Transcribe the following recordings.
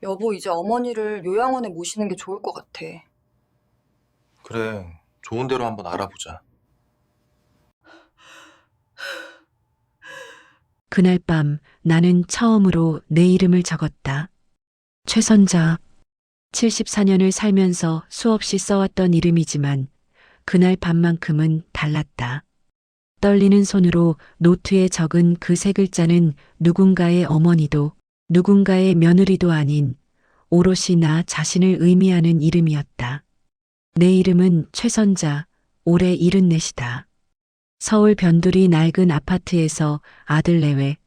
여보, 이제 어머니를 요양원에 모시는 게 좋을 것 같아. 그래, 좋은 데로 한번 알아보자. 그날 밤 나는 처음으로 내 이름을 적었다. 최선자. 74년을 살면서 수없이 써왔던 이름이지만 그날 밤만큼은 달랐다. 떨리는 손으로 노트에 적은 그 세 글자는 누군가의 어머니도 누군가의 며느리도 아닌 오롯이 나 자신을 의미하는 이름이었다. 내 이름은 최선자, 올해 74이다. 서울 변두리 낡은 아파트에서 아들 내외,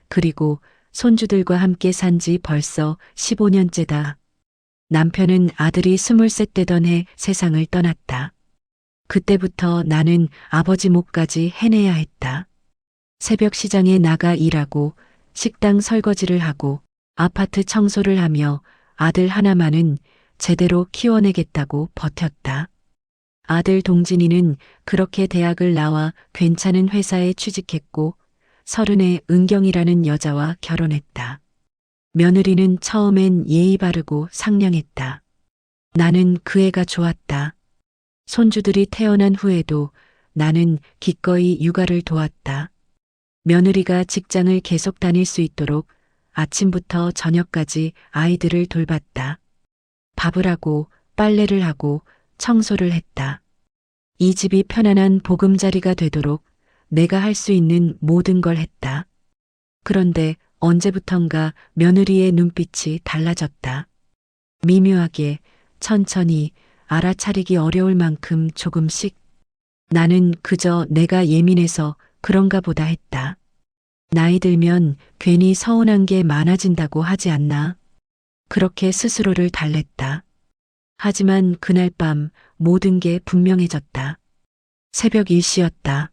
그리고 손주들과 함께 산 지 벌써 15년째다. 남편은 아들이 23 되던 해 세상을 떠났다. 그때부터 나는 아버지 몫까지 해내야 했다. 새벽 시장에 나가 일하고 식당 설거지를 하고 아파트 청소를 하며 아들 하나만은 제대로 키워내겠다고 버텼다. 아들 동진이는 그렇게 대학을 나와 괜찮은 회사에 취직했고 30에 은경이라는 여자와 결혼했다. 며느리는 처음엔 예의 바르고 상냥했다. 나는 그 애가 좋았다. 손주들이 태어난 후에도 나는 기꺼이 육아를 도왔다. 며느리가 직장을 계속 다닐 수 있도록 아침부터 저녁까지 아이들을 돌봤다. 밥을 하고 빨래를 하고 청소를 했다. 이 집이 편안한 보금자리가 되도록 내가 할 수 있는 모든 걸 했다. 그런데 언제부턴가 며느리의 눈빛이 달라졌다. 미묘하게, 천천히, 알아차리기 어려울 만큼 조금씩. 나는 그저 내가 예민해서 그런가 보다 했다. 나이 들면 괜히 서운한 게 많아진다고 하지 않나. 그렇게 스스로를 달랬다. 하지만 그날 밤 모든 게 분명해졌다. 새벽 일시였다.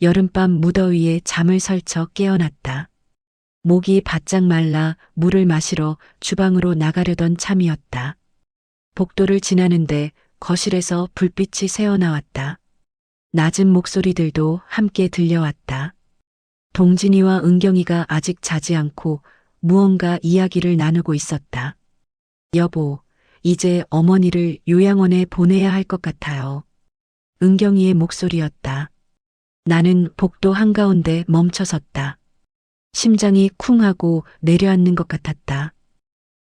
여름밤 무더위에 잠을 설쳐 깨어났다. 목이 바짝 말라 물을 마시러 주방으로 나가려던 참이었다. 복도를 지나는데 거실에서 불빛이 새어나왔다. 낮은 목소리들도 함께 들려왔다. 동진이와 은경이가 아직 자지 않고 무언가 이야기를 나누고 있었다. 여보, 이제 어머니를 요양원에 보내야 할 것 같아요. 은경이의 목소리였다. 나는 복도 한가운데 멈춰섰다. 심장이 쿵 하고 내려앉는 것 같았다.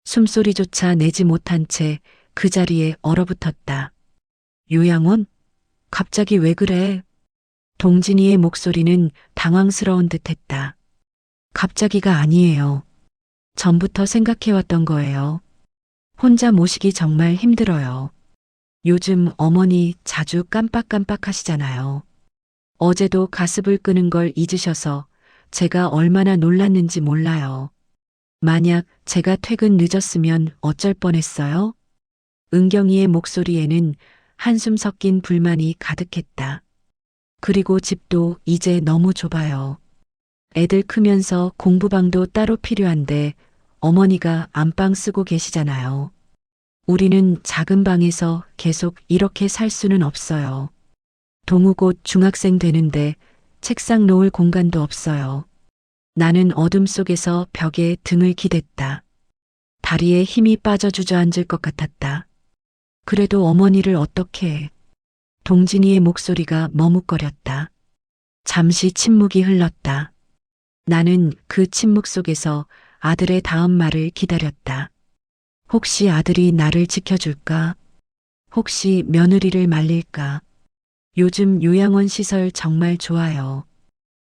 숨소리조차 내지 못한 채 그 자리에 얼어붙었다. 요양원? 갑자기 왜 그래? 동진이의 목소리는 당황스러운 듯했다. 갑자기가 아니에요. 전부터 생각해왔던 거예요. 혼자 모시기 정말 힘들어요. 요즘 어머니 자주 깜빡깜빡 하시잖아요. 어제도 가습을 끄는 걸 잊으셔서 제가 얼마나 놀랐는지 몰라요. 만약 제가 퇴근 늦었으면 어쩔 뻔했어요? 은경이의 목소리에는 한숨 섞인 불만이 가득했다. 그리고 집도 이제 너무 좁아요. 애들 크면서 공부방도 따로 필요한데 어머니가 안방 쓰고 계시잖아요. 우리는 작은 방에서 계속 이렇게 살 수는 없어요. 동우 곧 중학생 되는데 책상 놓을 공간도 없어요. 나는 어둠 속에서 벽에 등을 기댔다. 다리에 힘이 빠져 주저앉을 것 같았다. 그래도 어머니를 어떻게 해? 동진이의 목소리가 머뭇거렸다. 잠시 침묵이 흘렀다. 나는 그 침묵 속에서 아들의 다음 말을 기다렸다. 혹시 아들이 나를 지켜줄까? 혹시 며느리를 말릴까? 요즘 요양원 시설 정말 좋아요.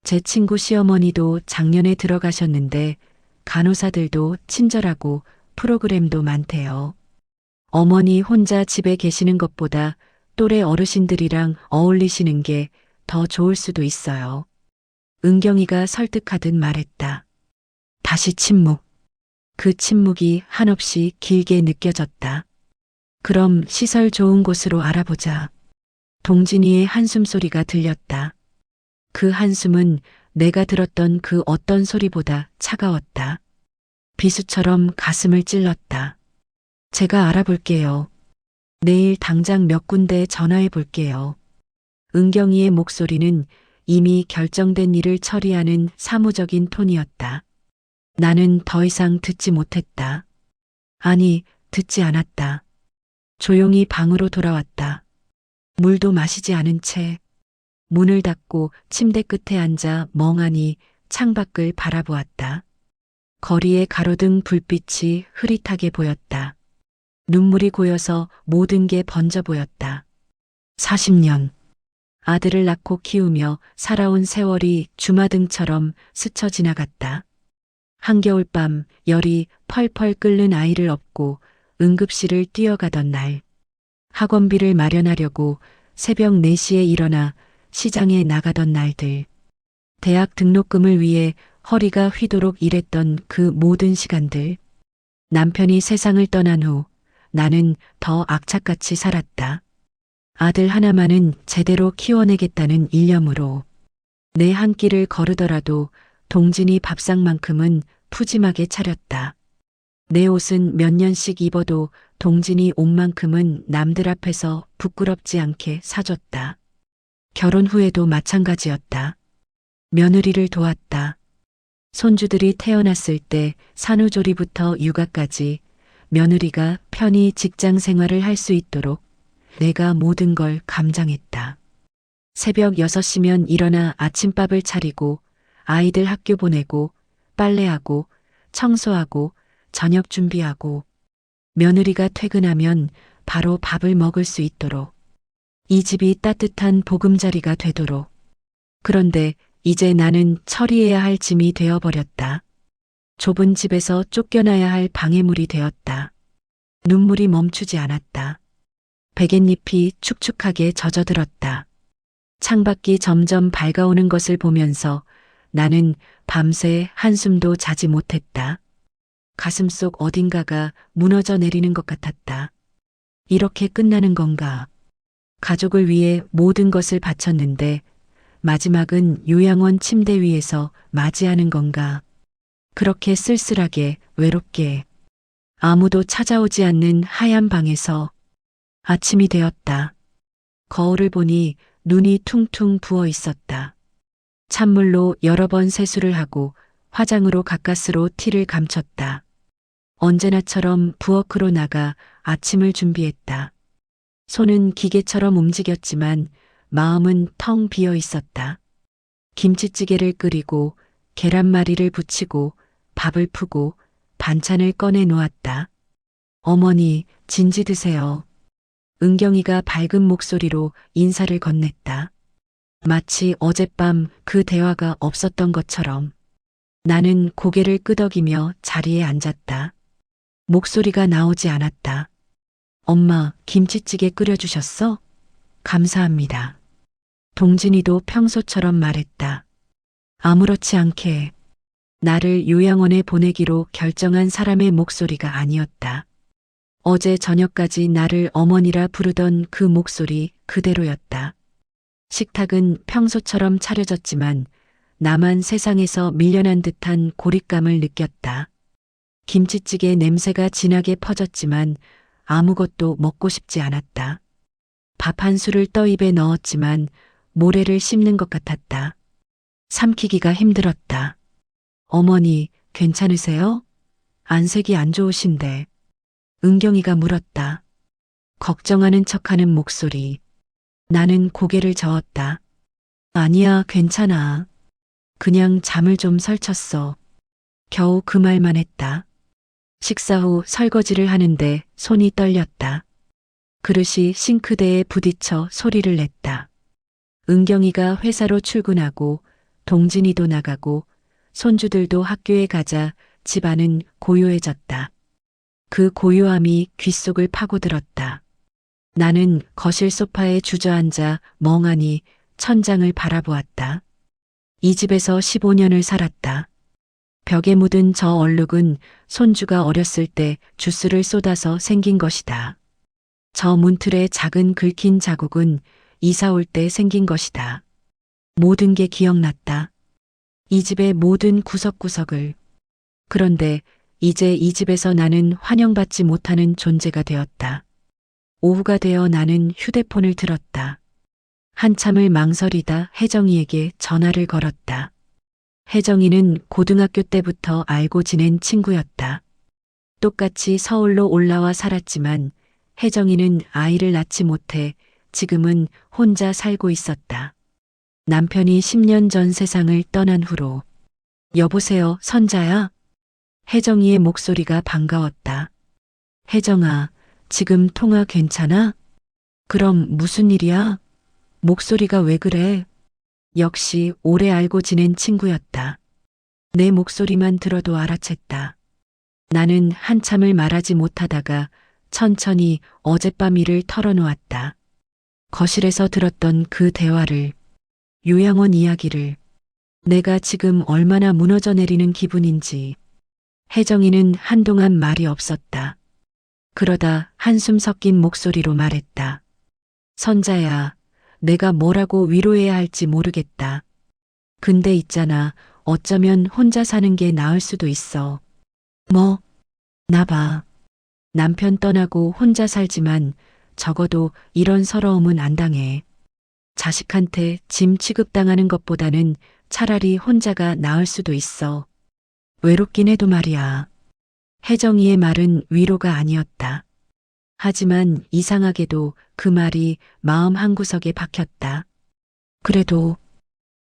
제 친구 시어머니도 작년에 들어가셨는데 간호사들도 친절하고 프로그램도 많대요. 어머니 혼자 집에 계시는 것보다 또래 어르신들이랑 어울리시는 게 더 좋을 수도 있어요. 은경이가 설득하듯 말했다. 다시 침묵. 그 침묵이 한없이 길게 느껴졌다. 그럼 시설 좋은 곳으로 알아보자. 동진이의 한숨 소리가 들렸다. 그 한숨은 내가 들었던 그 어떤 소리보다 차가웠다. 비수처럼 가슴을 찔렀다. 제가 알아볼게요. 내일 당장 몇 군데 전화해 볼게요. 은경이의 목소리는 이미 결정된 일을 처리하는 사무적인 톤이었다. 나는 더 이상 듣지 못했다. 아니, 듣지 않았다. 조용히 방으로 돌아왔다. 물도 마시지 않은 채 문을 닫고 침대 끝에 앉아 멍하니 창밖을 바라보았다. 거리의 가로등 불빛이 흐릿하게 보였다. 눈물이 고여서 모든 게 번져 보였다. 40년. 아들을 낳고 키우며 살아온 세월이 주마등처럼 스쳐 지나갔다. 한겨울밤 열이 펄펄 끓는 아이를 업고 응급실을 뛰어가던 날. 학원비를 마련하려고 새벽 4시에 일어나 시장에 나가던 날들. 대학 등록금을 위해 허리가 휘도록 일했던 그 모든 시간들. 남편이 세상을 떠난 후 나는 더 악착같이 살았다. 아들 하나만은 제대로 키워내겠다는 일념으로. 내 한 끼를 거르더라도 동진이 밥상만큼은 푸짐하게 차렸다. 내 옷은 몇 년씩 입어도 동진이 옷만큼은 남들 앞에서 부끄럽지 않게 사줬다. 결혼 후에도 마찬가지였다. 며느리를 도왔다. 손주들이 태어났을 때 산후조리부터 육아까지 며느리가 편히 직장 생활을 할 수 있도록 내가 모든 걸 감당했다. 새벽 6시면 일어나 아침밥을 차리고 아이들 학교 보내고 빨래하고 청소하고 저녁 준비하고 며느리가 퇴근하면 바로 밥을 먹을 수 있도록 이 집이 따뜻한 보금자리가 되도록. 그런데 이제 나는 처리해야 할 짐이 되어버렸다. 좁은 집에서 쫓겨나야 할 방해물이 되었다. 눈물이 멈추지 않았다. 베갯잎이 축축하게 젖어들었다. 창밖이 점점 밝아오는 것을 보면서 나는 밤새 한숨도 자지 못했다. 가슴속 어딘가가 무너져 내리는 것 같았다. 이렇게 끝나는 건가? 가족을 위해 모든 것을 바쳤는데 마지막은 요양원 침대 위에서 맞이하는 건가? 그렇게 쓸쓸하게 외롭게 아무도 찾아오지 않는 하얀 방에서 아침이 되었다. 거울을 보니 눈이 퉁퉁 부어 있었다. 찬물로 여러 번 세수를 하고 화장으로 가까스로 티를 감췄다. 언제나처럼 부엌으로 나가 아침을 준비했다. 손은 기계처럼 움직였지만 마음은 텅 비어 있었다. 김치찌개를 끓이고 계란말이를 부치고 밥을 푸고 반찬을 꺼내 놓았다. 어머니, 진지 드세요. 은경이가 밝은 목소리로 인사를 건넸다. 마치 어젯밤 그 대화가 없었던 것처럼. 나는 고개를 끄덕이며 자리에 앉았다. 목소리가 나오지 않았다. 엄마, 김치찌개 끓여주셨어? 감사합니다. 동진이도 평소처럼 말했다. 아무렇지 않게. 나를 요양원에 보내기로 결정한 사람의 목소리가 아니었다. 어제 저녁까지 나를 어머니라 부르던 그 목소리 그대로였다. 식탁은 평소처럼 차려졌지만 나만 세상에서 밀려난 듯한 고립감을 느꼈다. 김치찌개 냄새가 진하게 퍼졌지만 아무것도 먹고 싶지 않았다. 밥 한 술을 떠 입에 넣었지만 모래를 씹는 것 같았다. 삼키기가 힘들었다. 어머니, 괜찮으세요? 안색이 안 좋으신데. 은경이가 물었다. 걱정하는 척하는 목소리. 나는 고개를 저었다. 아니야, 괜찮아. 그냥 잠을 좀 설쳤어. 겨우 그 말만 했다. 식사 후 설거지를 하는데 손이 떨렸다. 그릇이 싱크대에 부딪혀 소리를 냈다. 은경이가 회사로 출근하고 동진이도 나가고 손주들도 학교에 가자 집안은 고요해졌다. 그 고요함이 귓속을 파고들었다. 나는 거실 소파에 주저앉아 멍하니 천장을 바라보았다. 이 집에서 15년을 살았다. 벽에 묻은 저 얼룩은 손주가 어렸을 때 주스를 쏟아서 생긴 것이다. 저 문틀에 작은 긁힌 자국은 이사 올 때 생긴 것이다. 모든 게 기억났다. 이 집의 모든 구석구석을. 그런데 이제 이 집에서 나는 환영받지 못하는 존재가 되었다. 오후가 되어 나는 휴대폰을 들었다. 한참을 망설이다 혜정이에게 전화를 걸었다. 혜정이는 고등학교 때부터 알고 지낸 친구였다. 똑같이 서울로 올라와 살았지만 혜정이는 아이를 낳지 못해 지금은 혼자 살고 있었다. 남편이 10년 전 세상을 떠난 후로. 여보세요, 선자야? 혜정이의 목소리가 반가웠다. 혜정아, 지금 통화 괜찮아? 그럼 무슨 일이야? 목소리가 왜 그래? 역시 오래 알고 지낸 친구였다. 내 목소리만 들어도 알아챘다. 나는 한참을 말하지 못하다가 천천히 어젯밤 일을 털어놓았다. 거실에서 들었던 그 대화를, 요양원 이야기를, 내가 지금 얼마나 무너져 내리는 기분인지. 혜정이는 한동안 말이 없었다. 그러다 한숨 섞인 목소리로 말했다. 선자야, 내가 뭐라고 위로해야 할지 모르겠다. 근데 있잖아, 어쩌면 혼자 사는 게 나을 수도 있어. 뭐? 나 봐. 남편 떠나고 혼자 살지만 적어도 이런 서러움은 안 당해. 자식한테 짐 취급당하는 것보다는 차라리 혼자가 나을 수도 있어. 외롭긴 해도 말이야. 혜정이의 말은 위로가 아니었다. 하지만 이상하게도 그 말이 마음 한구석에 박혔다. 그래도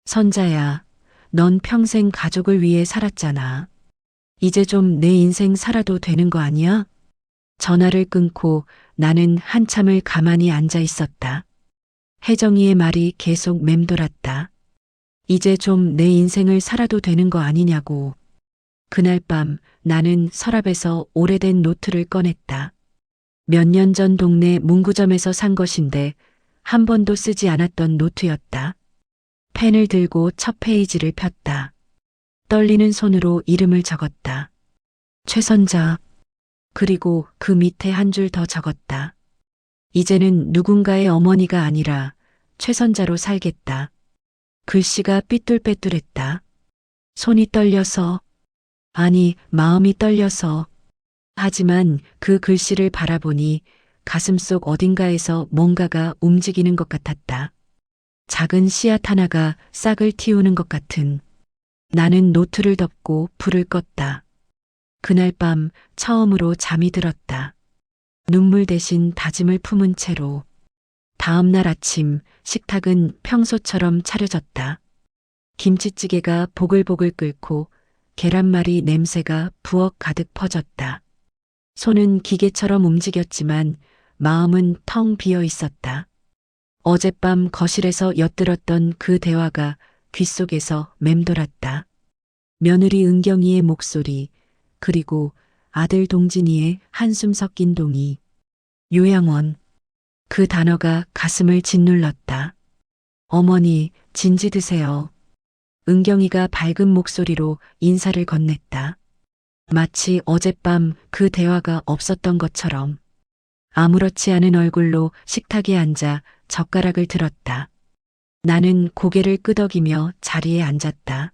선자야, 넌 평생 가족을 위해 살았잖아. 이제 좀 내 인생 살아도 되는 거 아니야? 전화를 끊고 나는 한참을 가만히 앉아 있었다. 혜정이의 말이 계속 맴돌았다. 이제 좀 내 인생을 살아도 되는 거 아니냐고. 그날 밤 나는 서랍에서 오래된 노트를 꺼냈다. 몇 년 전 동네 문구점에서 산 것인데 한 번도 쓰지 않았던 노트였다. 펜을 들고 첫 페이지를 폈다. 떨리는 손으로 이름을 적었다. 최선자. 그리고 그 밑에 한 줄 더 적었다. 이제는 누군가의 어머니가 아니라 최선자로 살겠다. 글씨가 삐뚤빼뚤했다. 손이 떨려서, 아니, 마음이 떨려서. 하지만 그 글씨를 바라보니 가슴속 어딘가에서 뭔가가 움직이는 것 같았다. 작은 씨앗 하나가 싹을 틔우는 것 같은. 나는 노트를 덮고 불을 껐다. 그날 밤 처음으로 잠이 들었다. 눈물 대신 다짐을 품은 채로. 다음 날 아침 식탁은 평소처럼 차려졌다. 김치찌개가 보글보글 끓고 계란말이 냄새가 부엌 가득 퍼졌다. 손은 기계처럼 움직였지만 마음은 텅 비어 있었다. 어젯밤 거실에서 엿들었던 그 대화가 귓속에서 맴돌았다. 며느리 은경이의 목소리, 그리고 아들 동진이의 한숨 섞인 동의. 요양원. 그 단어가 가슴을 짓눌렀다. 어머니, 진지 드세요. 은경이가 밝은 목소리로 인사를 건넸다. 마치 어젯밤 그 대화가 없었던 것처럼. 아무렇지 않은 얼굴로 식탁에 앉아 젓가락을 들었다. 나는 고개를 끄덕이며 자리에 앉았다.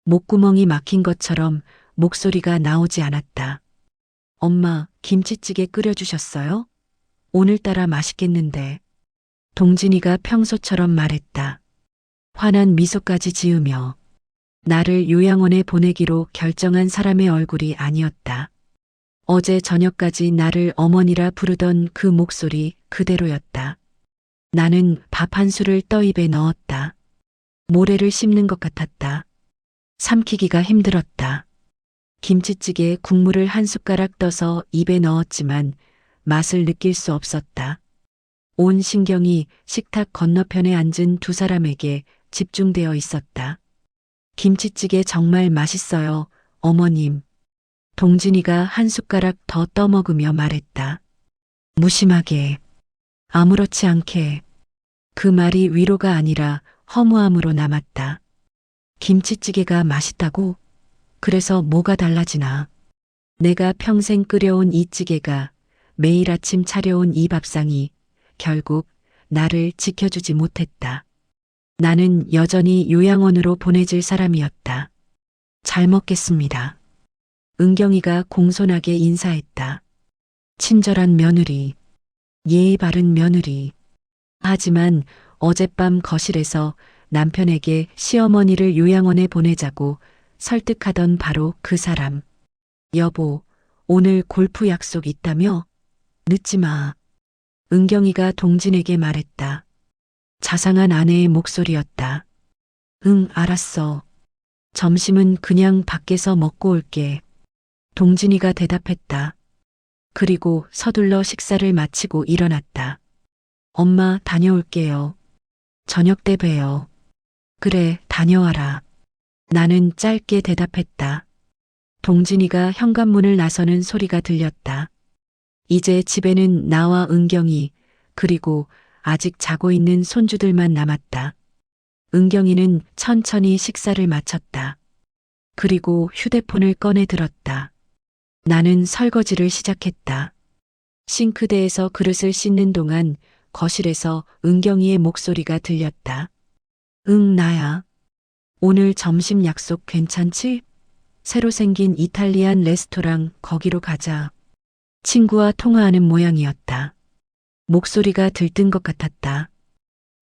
목구멍이 막힌 것처럼 목소리가 나오지 않았다. 엄마, 김치찌개 끓여주셨어요? 오늘따라 맛있겠는데. 동진이가 평소처럼 말했다. 환한 미소까지 지으며. 나를 요양원에 보내기로 결정한 사람의 얼굴이 아니었다. 어제 저녁까지 나를 어머니라 부르던 그 목소리 그대로였다. 나는 밥 한 술을 떠입에 넣었다. 모래를 씹는 것 같았다. 삼키기가 힘들었다. 김치찌개에 국물을 한 숟가락 떠서 입에 넣었지만 맛을 느낄 수 없었다. 온 신경이 식탁 건너편에 앉은 두 사람에게 집중되어 있었다. 김치찌개 정말 맛있어요, 어머님. 동진이가 한 숟가락 더 떠먹으며 말했다. 무심하게, 아무렇지 않게. 그 말이 위로가 아니라 허무함으로 남았다. 김치찌개가 맛있다고? 그래서 뭐가 달라지나? 내가 평생 끓여온 이 찌개가, 매일 아침 차려온 이 밥상이 결국 나를 지켜주지 못했다. 나는 여전히 요양원으로 보내질 사람이었다. 잘 먹겠습니다. 은경이가 공손하게 인사했다. 친절한 며느리, 예의 바른 며느리. 하지만 어젯밤 거실에서 남편에게 시어머니를 요양원에 보내자고 설득하던 바로 그 사람. 여보, 오늘 골프 약속 있다며? 늦지 마. 은경이가 동진에게 말했다. 자상한 아내의 목소리였다. 응, 알았어. 점심은 그냥 밖에서 먹고 올게. 동진이가 대답했다. 그리고 서둘러 식사를 마치고 일어났다. 엄마, 다녀올게요. 저녁 때 봬요. 그래, 다녀와라. 나는 짧게 대답했다. 동진이가 현관문을 나서는 소리가 들렸다. 이제 집에는 나와 은경이, 그리고 아직 자고 있는 손주들만 남았다. 은경이는 천천히 식사를 마쳤다. 그리고 휴대폰을 꺼내 들었다. 나는 설거지를 시작했다. 싱크대에서 그릇을 씻는 동안 거실에서 은경이의 목소리가 들렸다. 응, 나야. 오늘 점심 약속 괜찮지? 새로 생긴 이탈리안 레스토랑 거기로 가자. 친구와 통화하는 모양이었다. 목소리가 들뜬 것 같았다.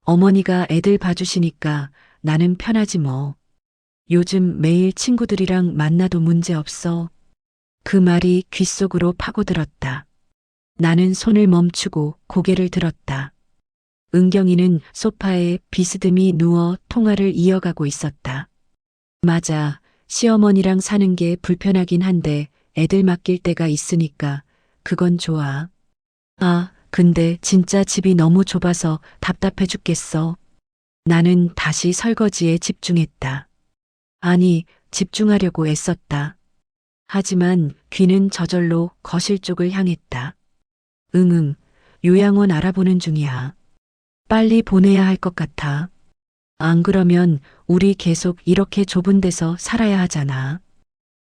어머니가 애들 봐주시니까 나는 편하지 뭐. 요즘 매일 친구들이랑 만나도 문제 없어. 그 말이 귓속으로 파고들었다. 나는 손을 멈추고 고개를 들었다. 은경이는 소파에 비스듬히 누워 통화를 이어가고 있었다. 맞아. 시어머니랑 사는 게 불편하긴 한데 애들 맡길 때가 있으니까 그건 좋아. 아, 근데 진짜 집이 너무 좁아서 답답해 죽겠어. 나는 다시 설거지에 집중했다. 아니, 집중하려고 애썼다. 하지만 귀는 저절로 거실 쪽을 향했다. 응응, 요양원 알아보는 중이야. 빨리 보내야 할 것 같아. 안 그러면 우리 계속 이렇게 좁은 데서 살아야 하잖아.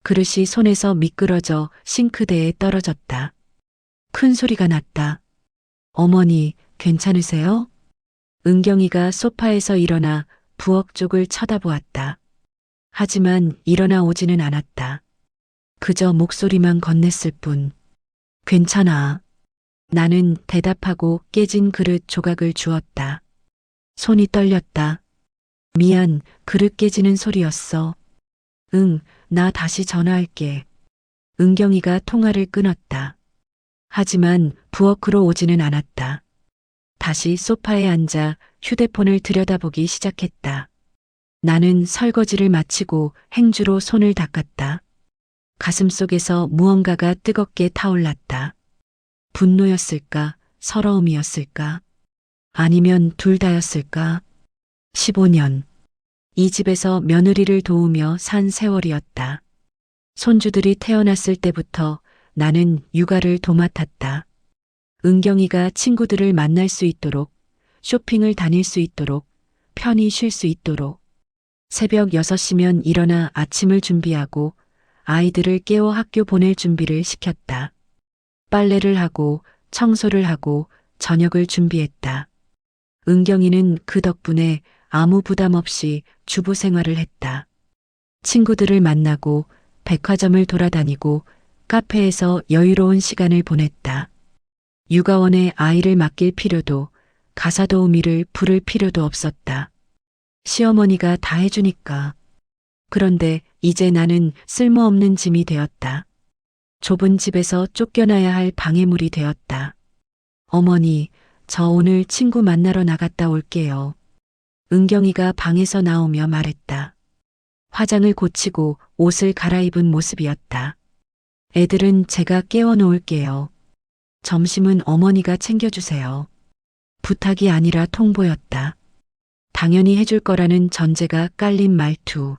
그릇이 손에서 미끄러져 싱크대에 떨어졌다. 큰 소리가 났다. 어머니, 괜찮으세요? 은경이가 소파에서 일어나 부엌 쪽을 쳐다보았다. 하지만 일어나 오지는 않았다. 그저 목소리만 건넸을 뿐. 괜찮아. 나는 대답하고 깨진 그릇 조각을 주었다. 손이 떨렸다. 미안, 그릇 깨지는 소리였어. 응, 나 다시 전화할게. 은경이가 통화를 끊었다. 하지만 부엌으로 오지는 않았다. 다시 소파에 앉아 휴대폰을 들여다보기 시작했다. 나는 설거지를 마치고 행주로 손을 닦았다. 가슴속에서 무언가가 뜨겁게 타올랐다. 분노였을까? 서러움이었을까? 아니면 둘 다였을까? 15년. 이 집에서 며느리를 도우며 산 세월이었다. 손주들이 태어났을 때부터 나는 육아를 도맡았다. 은경이가 친구들을 만날 수 있도록, 쇼핑을 다닐 수 있도록, 편히 쉴 수 있도록. 새벽 6시면 일어나 아침을 준비하고 아이들을 깨워 학교 보낼 준비를 시켰다. 빨래를 하고 청소를 하고 저녁을 준비했다. 은경이는 그 덕분에 아무 부담 없이 주부 생활을 했다. 친구들을 만나고 백화점을 돌아다니고 카페에서 여유로운 시간을 보냈다. 육아원에 아이를 맡길 필요도 가사 도우미를 부를 필요도 없었다. 시어머니가 다 해주니까. 그런데 이제 나는 쓸모없는 짐이 되었다. 좁은 집에서 쫓겨나야 할 방해물이 되었다. 어머니, 저 오늘 친구 만나러 나갔다 올게요. 은경이가 방에서 나오며 말했다. 화장을 고치고 옷을 갈아입은 모습이었다. 애들은 제가 깨워 놓을게요. 점심은 어머니가 챙겨주세요. 부탁이 아니라 통보였다. 당연히 해줄 거라는 전제가 깔린 말투.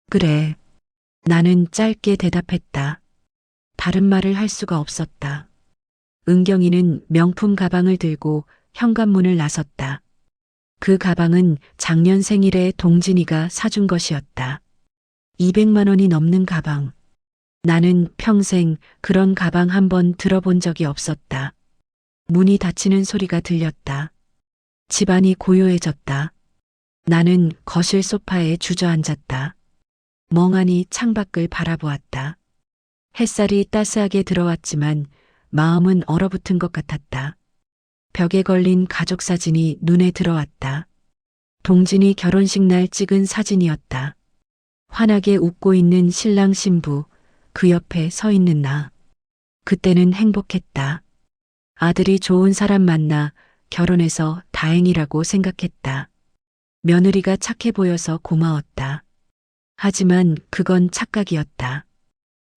그래. 나는 짧게 대답했다. 다른 말을 할 수가 없었다. 은경이는 명품 가방을 들고 현관문을 나섰다. 그 가방은 작년 생일에 동진이가 사준 것이었다. 200만 원이 넘는 가방. 나는 평생 그런 가방 한 번 들어본 적이 없었다. 문이 닫히는 소리가 들렸다. 집안이 고요해졌다. 나는 거실 소파에 주저앉았다. 멍하니 창밖을 바라보았다. 햇살이 따스하게 들어왔지만 마음은 얼어붙은 것 같았다. 벽에 걸린 가족 사진이 눈에 들어왔다. 동진이 결혼식 날 찍은 사진이었다. 환하게 웃고 있는 신랑 신부, 그 옆에 서 있는 나. 그때는 행복했다. 아들이 좋은 사람 만나 결혼해서 다행이라고 생각했다. 며느리가 착해 보여서 고마웠다. 하지만 그건 착각이었다.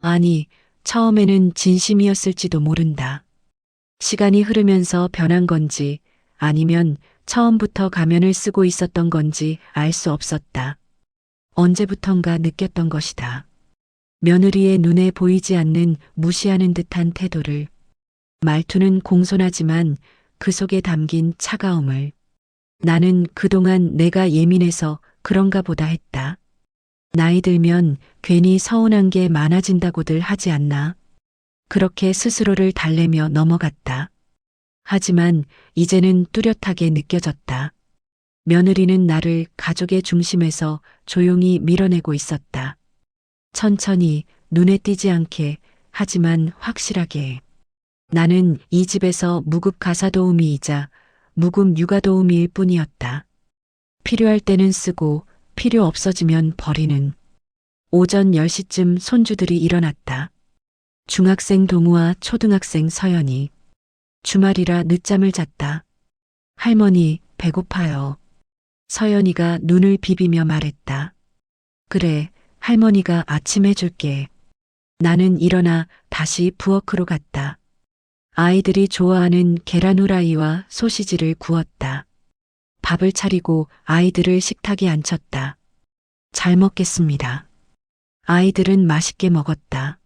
아니, 처음에는 진심이었을지도 모른다. 시간이 흐르면서 변한 건지 아니면 처음부터 가면을 쓰고 있었던 건지 알 수 없었다. 언제부턴가 느꼈던 것이다. 며느리의 눈에 보이지 않는 무시하는 듯한 태도를, 말투는 공손하지만 그 속에 담긴 차가움을. 나는 그동안 내가 예민해서 그런가 보다 했다. 나이 들면 괜히 서운한 게 많아진다고들 하지 않나. 그렇게 스스로를 달래며 넘어갔다. 하지만 이제는 뚜렷하게 느껴졌다. 며느리는 나를 가족의 중심에서 조용히 밀어내고 있었다. 천천히, 눈에 띄지 않게, 하지만 확실하게. 나는 이 집에서 무급 가사도우미이자 무급 육아도우미일 뿐이었다. 필요할 때는 쓰고 필요 없어지면 버리는. 오전 10시쯤 손주들이 일어났다. 중학생 동우와 초등학생 서연이. 주말이라 늦잠을 잤다. 할머니, 배고파요. 서연이가 눈을 비비며 말했다. 그래, 할머니가 아침 해줄게. 나는 일어나 다시 부엌으로 갔다. 아이들이 좋아하는 계란 후라이와 소시지를 구웠다. 밥을 차리고 아이들을 식탁에 앉혔다. 잘 먹겠습니다. 아이들은 맛있게 먹었다.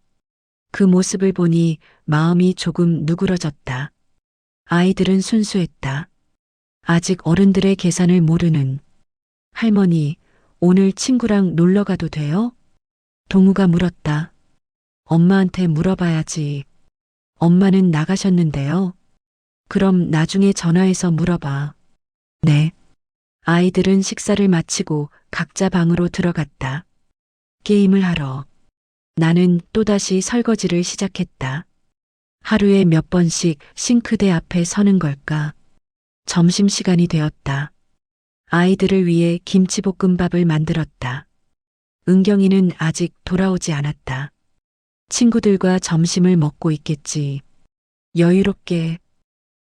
그 모습을 보니 마음이 조금 누그러졌다. 아이들은 순수했다. 아직 어른들의 계산을 모르는. 할머니, 오늘 친구랑 놀러 가도 돼요? 동우가 물었다. 엄마한테 물어봐야지. 엄마는 나가셨는데요. 그럼 나중에 전화해서 물어봐. 네. 아이들은 식사를 마치고 각자 방으로 들어갔다. 게임을 하러. 나는 또다시 설거지를 시작했다. 하루에 몇 번씩 싱크대 앞에 서는 걸까? 점심시간이 되었다. 아이들을 위해 김치볶음밥을 만들었다. 은경이는 아직 돌아오지 않았다. 친구들과 점심을 먹고 있겠지. 여유롭게,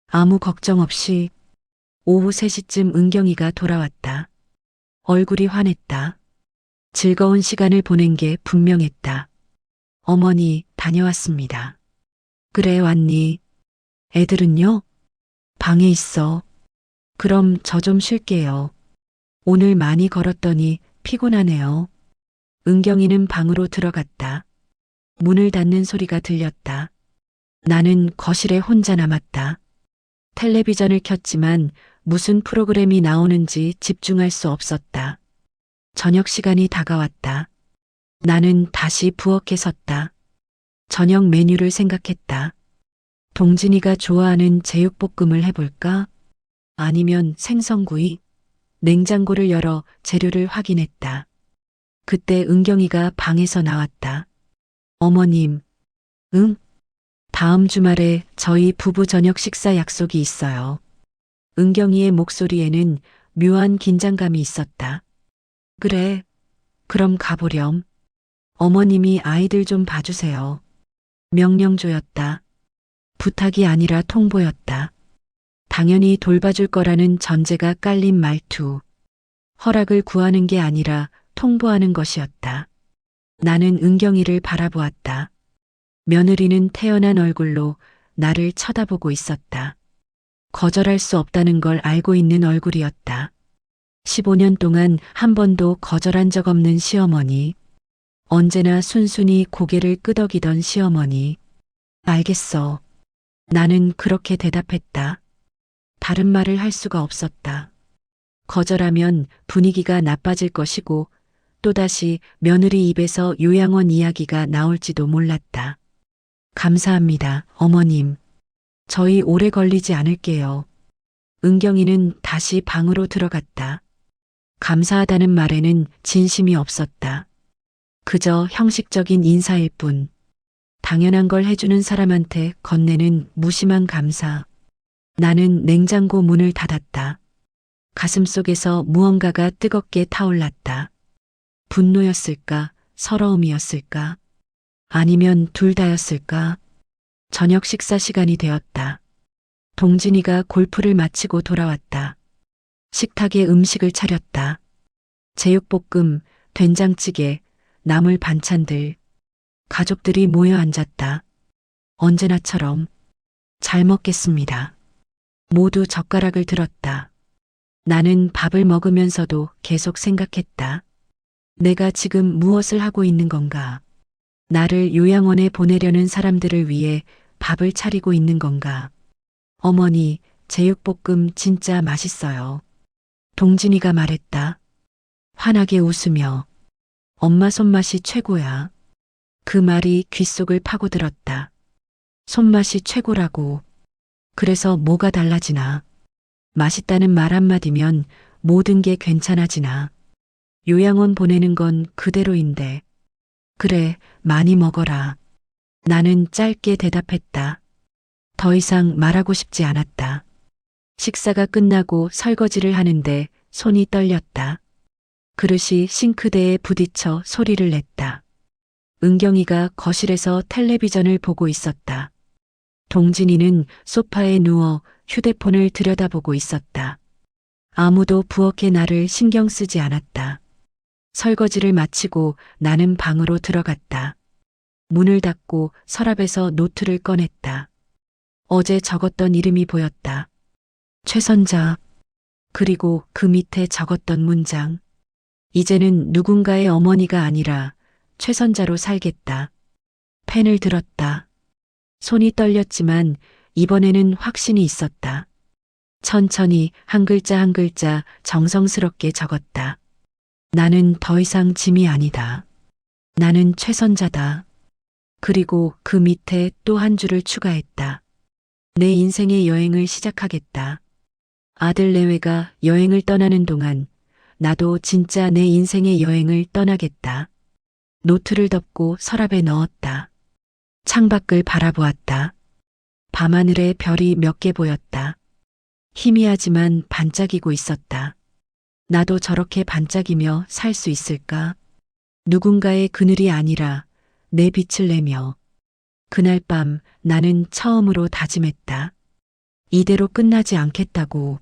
아무 걱정 없이. 오후 3시쯤 은경이가 돌아왔다. 얼굴이 환했다. 즐거운 시간을 보낸 게 분명했다. 어머니, 다녀왔습니다. 그래, 왔니? 애들은요? 방에 있어. 그럼 저 좀 쉴게요. 오늘 많이 걸었더니 피곤하네요. 은경이는 방으로 들어갔다. 문을 닫는 소리가 들렸다. 나는 거실에 혼자 남았다. 텔레비전을 켰지만 무슨 프로그램이 나오는지 집중할 수 없었다. 저녁 시간이 다가왔다. 나는 다시 부엌에 섰다. 저녁 메뉴를 생각했다. 동진이가 좋아하는 제육볶음을 해볼까? 아니면 생선구이? 냉장고를 열어 재료를 확인했다. 그때 은경이가 방에서 나왔다. 어머님, 응? 다음 주말에 저희 부부 저녁 식사 약속이 있어요. 은경이의 목소리에는 묘한 긴장감이 있었다. 그래, 그럼 가보렴. 어머님이 아이들 좀 봐주세요. 명령조였다. 부탁이 아니라 통보였다. 당연히 돌봐줄 거라는 전제가 깔린 말투. 허락을 구하는 게 아니라 통보하는 것이었다. 나는 은경이를 바라보았다. 며느리는 태연한 얼굴로 나를 쳐다보고 있었다. 거절할 수 없다는 걸 알고 있는 얼굴이었다. 15년 동안 한 번도 거절한 적 없는 시어머니. 언제나 순순히 고개를 끄덕이던 시어머니. 알겠어. 나는 그렇게 대답했다. 다른 말을 할 수가 없었다. 거절하면 분위기가 나빠질 것이고 또다시 며느리 입에서 요양원 이야기가 나올지도 몰랐다. 감사합니다, 어머님. 저희 오래 걸리지 않을게요. 은경이는 다시 방으로 들어갔다. 감사하다는 말에는 진심이 없었다. 그저 형식적인 인사일 뿐. 당연한 걸 해주는 사람한테 건네는 무심한 감사. 나는 냉장고 문을 닫았다. 가슴속에서 무언가가 뜨겁게 타올랐다. 분노였을까? 서러움이었을까? 아니면 둘 다였을까? 저녁 식사 시간이 되었다. 동진이가 골프를 마치고 돌아왔다. 식탁에 음식을 차렸다. 제육볶음, 된장찌개, 나물 반찬들. 가족들이 모여 앉았다. 언제나처럼 잘 먹겠습니다. 모두 젓가락을 들었다. 나는 밥을 먹으면서도 계속 생각했다. 내가 지금 무엇을 하고 있는 건가? 나를 요양원에 보내려는 사람들을 위해 밥을 차리고 있는 건가? 어머니, 제육볶음 진짜 맛있어요. 동진이가 말했다. 환하게 웃으며. 엄마 손맛이 최고야. 그 말이 귓속을 파고들었다. 손맛이 최고라고. 그래서 뭐가 달라지나? 맛있다는 말 한마디면 모든 게 괜찮아지나? 요양원 보내는 건 그대로인데. 그래, 많이 먹어라. 나는 짧게 대답했다. 더 이상 말하고 싶지 않았다. 식사가 끝나고 설거지를 하는데 손이 떨렸다. 그릇이 싱크대에 부딪혀 소리를 냈다. 은경이가 거실에서 텔레비전을 보고 있었다. 동진이는 소파에 누워 휴대폰을 들여다보고 있었다. 아무도 부엌의 나를 신경 쓰지 않았다. 설거지를 마치고 나는 방으로 들어갔다. 문을 닫고 서랍에서 노트를 꺼냈다. 어제 적었던 이름이 보였다. 최선자. 그리고 그 밑에 적었던 문장. 이제는 누군가의 어머니가 아니라 최선자로 살겠다. 펜을 들었다. 손이 떨렸지만 이번에는 확신이 있었다. 천천히 한 글자 한 글자 정성스럽게 적었다. 나는 더 이상 짐이 아니다. 나는 최선자다. 그리고 그 밑에 또 한 줄을 추가했다. 내 인생의 여행을 시작하겠다. 아들 내외가 여행을 떠나는 동안 나도 진짜 내 인생의 여행을 떠나겠다. 노트를 덮고 서랍에 넣었다. 창밖을 바라보았다. 밤하늘에 별이 몇 개 보였다. 희미하지만 반짝이고 있었다. 나도 저렇게 반짝이며 살 수 있을까? 누군가의 그늘이 아니라 내 빛을 내며. 그날 밤 나는 처음으로 다짐했다. 이대로 끝나지 않겠다고.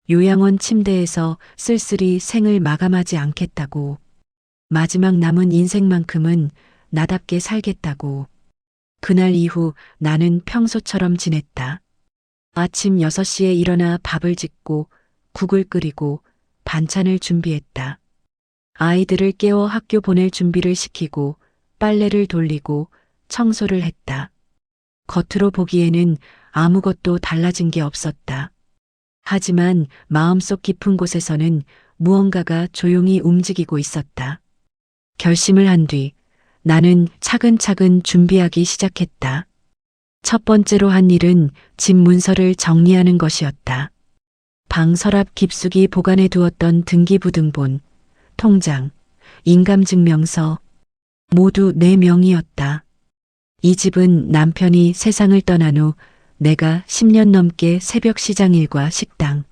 요양원 침대에서 쓸쓸히 생을 마감하지 않겠다고. 마지막 남은 인생만큼은 나답게 살겠다고. 그날 이후 나는 평소처럼 지냈다. 아침 6시에 일어나 밥을 짓고 국을 끓이고 반찬을 준비했다. 아이들을 깨워 학교 보낼 준비를 시키고 빨래를 돌리고 청소를 했다. 겉으로 보기에는 아무것도 달라진 게 없었다. 하지만 마음속 깊은 곳에서는 무언가가 조용히 움직이고 있었다. 결심을 한 뒤 나는 차근차근 준비하기 시작했다. 첫 번째로 한 일은 집 문서를 정리하는 것이었다. 방 서랍 깊숙이 보관해 두었던 등기부등본, 통장, 인감증명서 모두 내 명의였다. 이 집은 남편이 세상을 떠난 후 내가 10년 넘게 새벽 시장 일과 식당,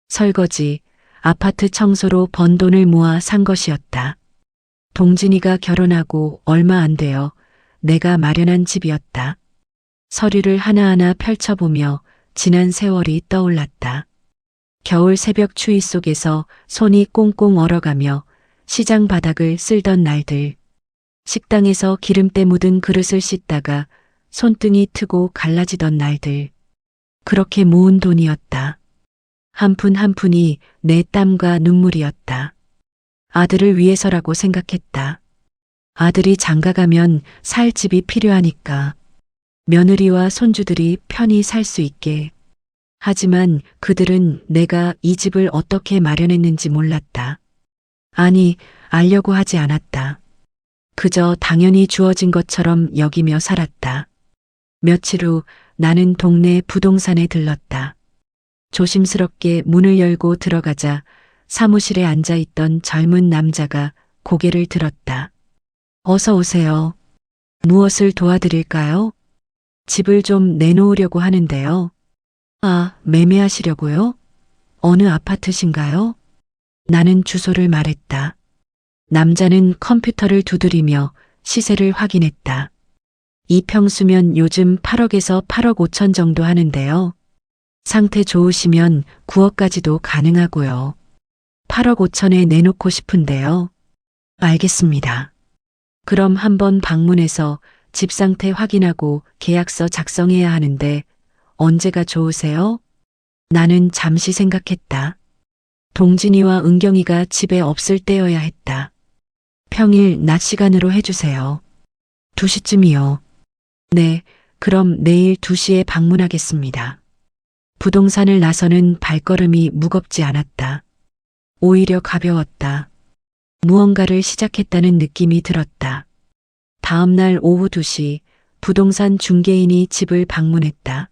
설거지, 아파트 청소로 번 돈을 모아 산 것이었다. 동진이가 결혼하고 얼마 안 되어 내가 마련한 집이었다. 서류를 하나하나 펼쳐보며 지난 세월이 떠올랐다. 겨울 새벽 추위 속에서 손이 꽁꽁 얼어가며 시장 바닥을 쓸던 날들. 식당에서 기름때 묻은 그릇을 씻다가 손등이 트고 갈라지던 날들. 그렇게 모은 돈이었다. 한 푼 한 푼이 내 땀과 눈물이었다. 아들을 위해서라고 생각했다. 아들이 장가가면 살 집이 필요하니까. 며느리와 손주들이 편히 살 수 있게. 하지만 그들은 내가 이 집을 어떻게 마련했는지 몰랐다. 아니, 알려고 하지 않았다. 그저 당연히 주어진 것처럼 여기며 살았다. 며칠 후 나는 동네 부동산에 들렀다. 조심스럽게 문을 열고 들어가자 사무실에 앉아있던 젊은 남자가 고개를 들었다. 어서 오세요. 무엇을 도와드릴까요? 집을 좀 내놓으려고 하는데요. 아, 매매하시려고요? 어느 아파트신가요? 나는 주소를 말했다. 남자는 컴퓨터를 두드리며 시세를 확인했다. 이 평수면 요즘 8억에서 8억 5천 정도 하는데요. 상태 좋으시면 9억까지도 가능하고요. 8억 5천에 내놓고 싶은데요. 알겠습니다. 그럼 한번 방문해서 집 상태 확인하고 계약서 작성해야 하는데 언제가 좋으세요? 나는 잠시 생각했다. 동진이와 은경이가 집에 없을 때여야 했다. 평일 낮 시간으로 해주세요. 2시쯤이요. 네, 그럼 내일 2시에 방문하겠습니다. 부동산을 나서는 발걸음이 무겁지 않았다. 오히려 가벼웠다. 무언가를 시작했다는 느낌이 들었다. 다음 날 오후 2시 부동산 중개인이 집을 방문했다.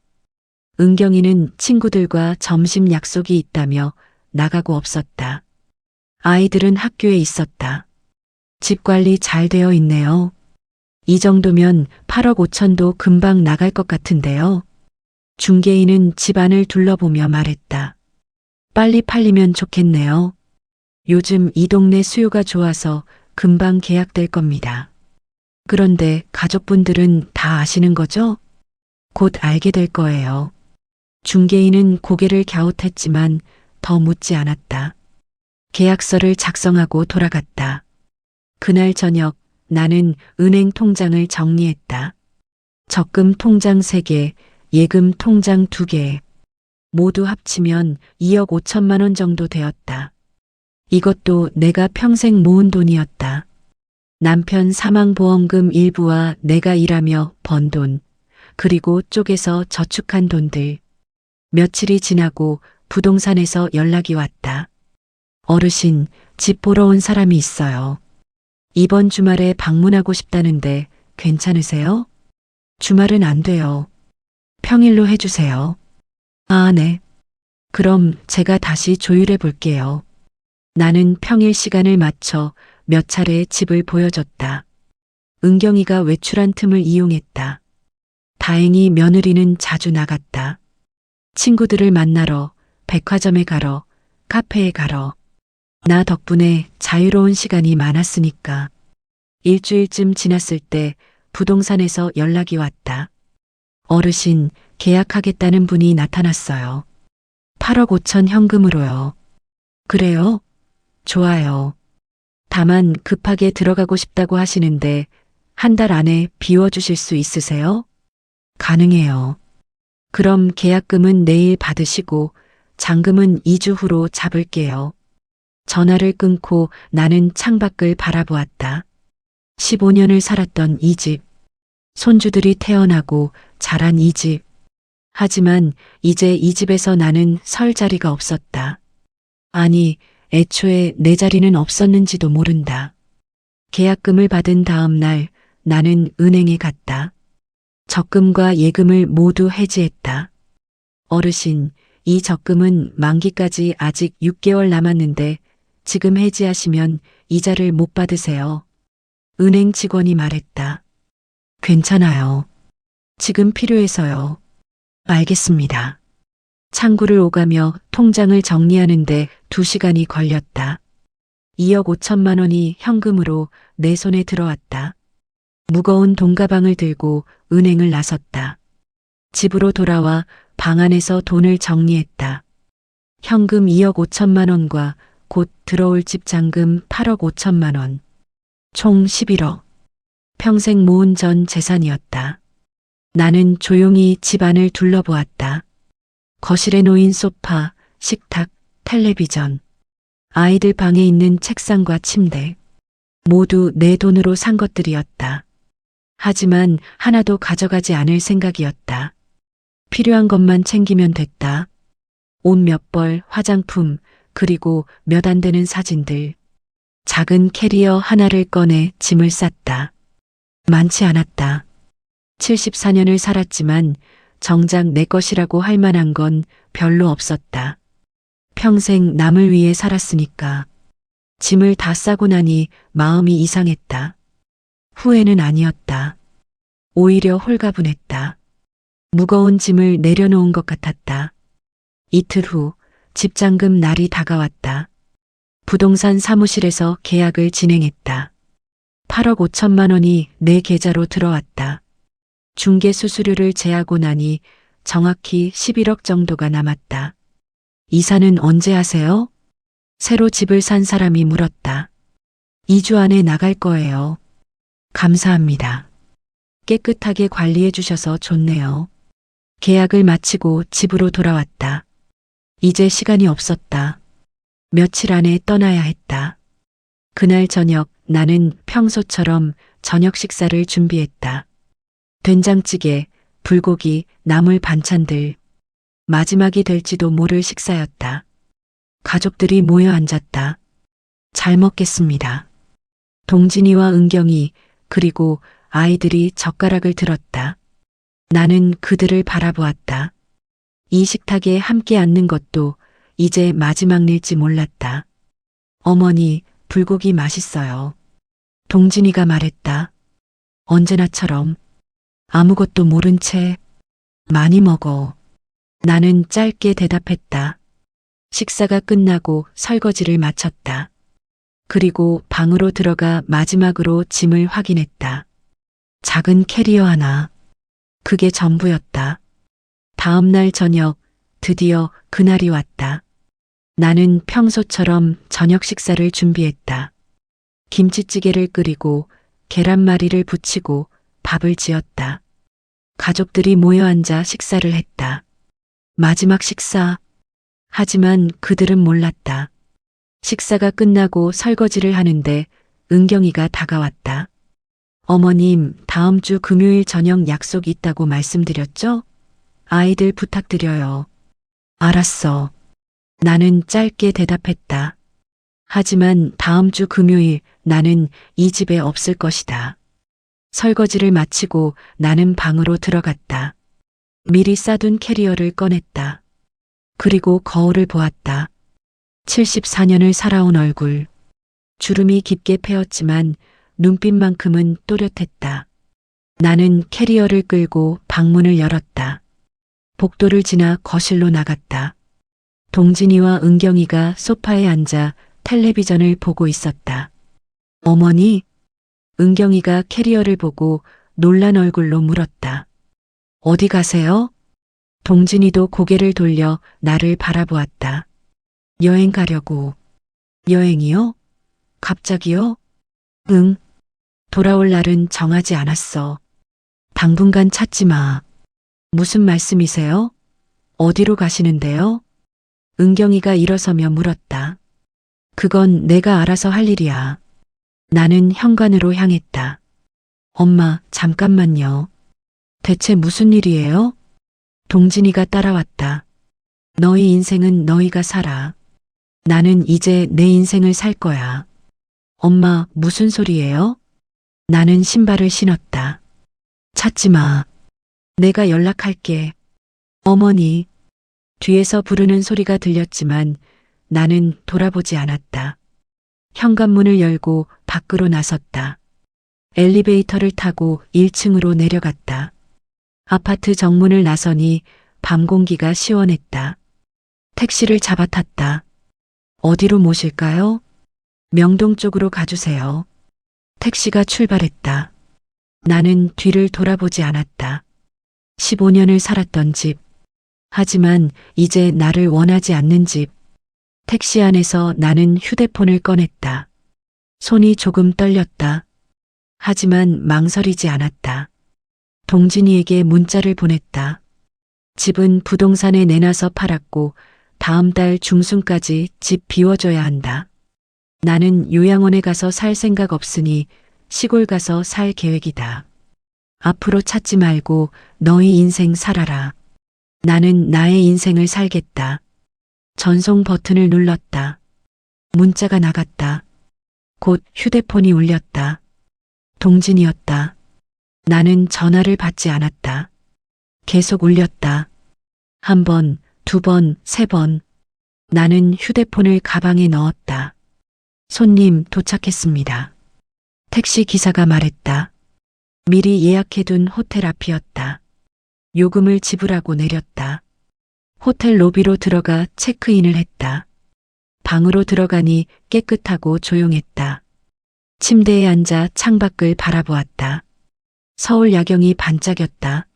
은경이는 친구들과 점심 약속이 있다며 나가고 없었다. 아이들은 학교에 있었다. 집 관리 잘 되어 있네요. 이 정도면 8억 5천도 금방 나갈 것 같은데요. 중개인은 집안을 둘러보며 말했다. 빨리 팔리면 좋겠네요. 요즘 이 동네 수요가 좋아서 금방 계약될 겁니다. 그런데 가족분들은 다 아시는 거죠? 곧 알게 될 거예요. 중개인은 고개를 갸웃했지만 더 묻지 않았다. 계약서를 작성하고 돌아갔다. 그날 저녁 나는 은행 통장을 정리했다. 적금 통장 3개, 예금 통장 2개. 모두 합치면 2억 5천만 원 정도 되었다. 이것도 내가 평생 모은 돈이었다. 남편 사망보험금 일부와 내가 일하며 번 돈, 그리고 쪼개서 저축한 돈들. 며칠이 지나고 부동산에서 연락이 왔다. 어르신, 집 보러 온 사람이 있어요. 이번 주말에 방문하고 싶다는데 괜찮으세요? 주말은 안 돼요. 평일로 해주세요. 아, 네. 그럼 제가 다시 조율해 볼게요. 나는 평일 시간을 맞춰 몇 차례 집을 보여줬다. 은경이가 외출한 틈을 이용했다. 다행히 며느리는 자주 나갔다. 친구들을 만나러, 백화점에 가러, 카페에 가러. 나 덕분에 자유로운 시간이 많았으니까. 일주일쯤 지났을 때 부동산에서 연락이 왔다. 어르신, 계약하겠다는 분이 나타났어요. 8억 5천 현금으로요. 그래요? 좋아요. 다만 급하게 들어가고 싶다고 하시는데 한 달 안에 비워주실 수 있으세요? 가능해요. 그럼 계약금은 내일 받으시고 잔금은 2주 후로 잡을게요. 전화를 끊고 나는 창밖을 바라보았다. 15년을 살았던 이 집. 손주들이 태어나고 자란 이 집. 하지만 이제 이 집에서 나는 설 자리가 없었다. 아니, 애초에 내 자리는 없었는지도 모른다. 계약금을 받은 다음 날 나는 은행에 갔다. 적금과 예금을 모두 해지했다. 어르신, 이 적금은 만기까지 아직 6개월 남았는데 지금 해지하시면 이자를 못 받으세요. 은행 직원이 말했다. 괜찮아요. 지금 필요해서요. 알겠습니다. 창구를 오가며 통장을 정리하는데 2시간이 걸렸다. 2억 5천만 원이 현금으로 내 손에 들어왔다. 무거운 돈가방을 들고 은행을 나섰다. 집으로 돌아와 방 안에서 돈을 정리했다. 현금 2억 5천만 원과 곧 들어올 집 잔금 8억 5천만 원. 총 11억. 평생 모은 전 재산이었다. 나는 조용히 집안을 둘러보았다. 거실에 놓인 소파, 식탁, 텔레비전. 아이들 방에 있는 책상과 침대. 모두 내 돈으로 산 것들이었다. 하지만 하나도 가져가지 않을 생각이었다. 필요한 것만 챙기면 됐다. 옷 몇 벌, 화장품, 그리고 몇 안 되는 사진들. 작은 캐리어 하나를 꺼내 짐을 쌌다. 많지 않았다. 74년을 살았지만 정작 내 것이라고 할 만한 건 별로 없었다. 평생 남을 위해 살았으니까. 짐을 다 싸고 나니 마음이 이상했다. 후회는 아니었다. 오히려 홀가분했다. 무거운 짐을 내려놓은 것 같았다. 이틀 후 집잔금 날이 다가왔다. 부동산 사무실에서 계약을 진행했다. 8억 5천만 원이 내 계좌로 들어왔다. 중개 수수료를 제하고 나니 정확히 11억 정도가 남았다. 이사는 언제 하세요? 새로 집을 산 사람이 물었다. 2주 안에 나갈 거예요. 감사합니다. 깨끗하게 관리해 주셔서 좋네요. 계약을 마치고 집으로 돌아왔다. 이제 시간이 없었다. 며칠 안에 떠나야 했다. 그날 저녁 나는 평소처럼 저녁 식사를 준비했다. 된장찌개, 불고기, 나물 반찬들. 마지막이 될지도 모를 식사였다. 가족들이 모여 앉았다. 잘 먹겠습니다. 동진이와 은경이 그리고 아이들이 젓가락을 들었다. 나는 그들을 바라보았다. 이 식탁에 함께 앉는 것도 이제 마지막 일지 몰랐다. 어머니, 불고기 맛있어요. 동진이가 말했다. 언제나처럼 아무것도 모른 채 많이 먹어. 나는 짧게 대답했다. 식사가 끝나고 설거지를 마쳤다. 그리고 방으로 들어가 마지막으로 짐을 확인했다. 작은 캐리어 하나. 그게 전부였다. 다음 날 저녁 드디어 그날이 왔다. 나는 평소처럼 저녁 식사를 준비했다. 김치찌개를 끓이고 계란말이를 부치고 밥을 지었다. 가족들이 모여 앉아 식사를 했다. 마지막 식사. 하지만 그들은 몰랐다. 식사가 끝나고 설거지를 하는데 은경이가 다가왔다. 어머님, 다음 주 금요일 저녁 약속 있다고 말씀드렸죠? 아이들 부탁드려요. 알았어. 나는 짧게 대답했다. 하지만 다음 주 금요일 나는 이 집에 없을 것이다. 설거지를 마치고 나는 방으로 들어갔다. 미리 싸둔 캐리어를 꺼냈다. 그리고 거울을 보았다. 74년을 살아온 얼굴. 주름이 깊게 패었지만 눈빛만큼은 또렷했다. 나는 캐리어를 끌고 방문을 열었다. 복도를 지나 거실로 나갔다. 동진이와 은경이가 소파에 앉아 텔레비전을 보고 있었다. 어머니? 은경이가 캐리어를 보고 놀란 얼굴로 물었다. 어디 가세요? 동진이도 고개를 돌려 나를 바라보았다. 여행 가려고. 여행이요? 갑자기요? 응. 돌아올 날은 정하지 않았어. 당분간 찾지 마. 무슨 말씀이세요? 어디로 가시는데요? 은경이가 일어서며 물었다. 그건 내가 알아서 할 일이야. 나는 현관으로 향했다. 엄마, 잠깐만요. 대체 무슨 일이에요? 동진이가 따라왔다. 너희 인생은 너희가 살아. 나는 이제 내 인생을 살 거야. 엄마, 무슨 소리예요? 나는 신발을 신었다. 찾지 마. 내가 연락할게. 어머니. 뒤에서 부르는 소리가 들렸지만 나는 돌아보지 않았다. 현관문을 열고 밖으로 나섰다. 엘리베이터를 타고 1층으로 내려갔다. 아파트 정문을 나서니 밤 공기가 시원했다. 택시를 잡아탔다. 어디로 모실까요? 명동 쪽으로 가주세요. 택시가 출발했다. 나는 뒤를 돌아보지 않았다. 15년을 살았던 집. 하지만 이제 나를 원하지 않는 집. 택시 안에서 나는 휴대폰을 꺼냈다. 손이 조금 떨렸다. 하지만 망설이지 않았다. 동진이에게 문자를 보냈다. 집은 부동산에 내놔서 팔았고 다음 달 중순까지 집 비워줘야 한다. 나는 요양원에 가서 살 생각 없으니 시골 가서 살 계획이다. 앞으로 찾지 말고 너희 인생 살아라. 나는 나의 인생을 살겠다. 전송 버튼을 눌렀다. 문자가 나갔다. 곧 휴대폰이 울렸다. 동진이었다. 나는 전화를 받지 않았다. 계속 울렸다. 한 번, 두 번, 세 번. 나는 휴대폰을 가방에 넣었다. 손님 도착했습니다. 택시 기사가 말했다. 미리 예약해둔 호텔 앞이었다. 요금을 지불하고 내렸다. 호텔 로비로 들어가 체크인을 했다. 방으로 들어가니 깨끗하고 조용했다. 침대에 앉아 창밖을 바라보았다. 서울 야경이 반짝였다.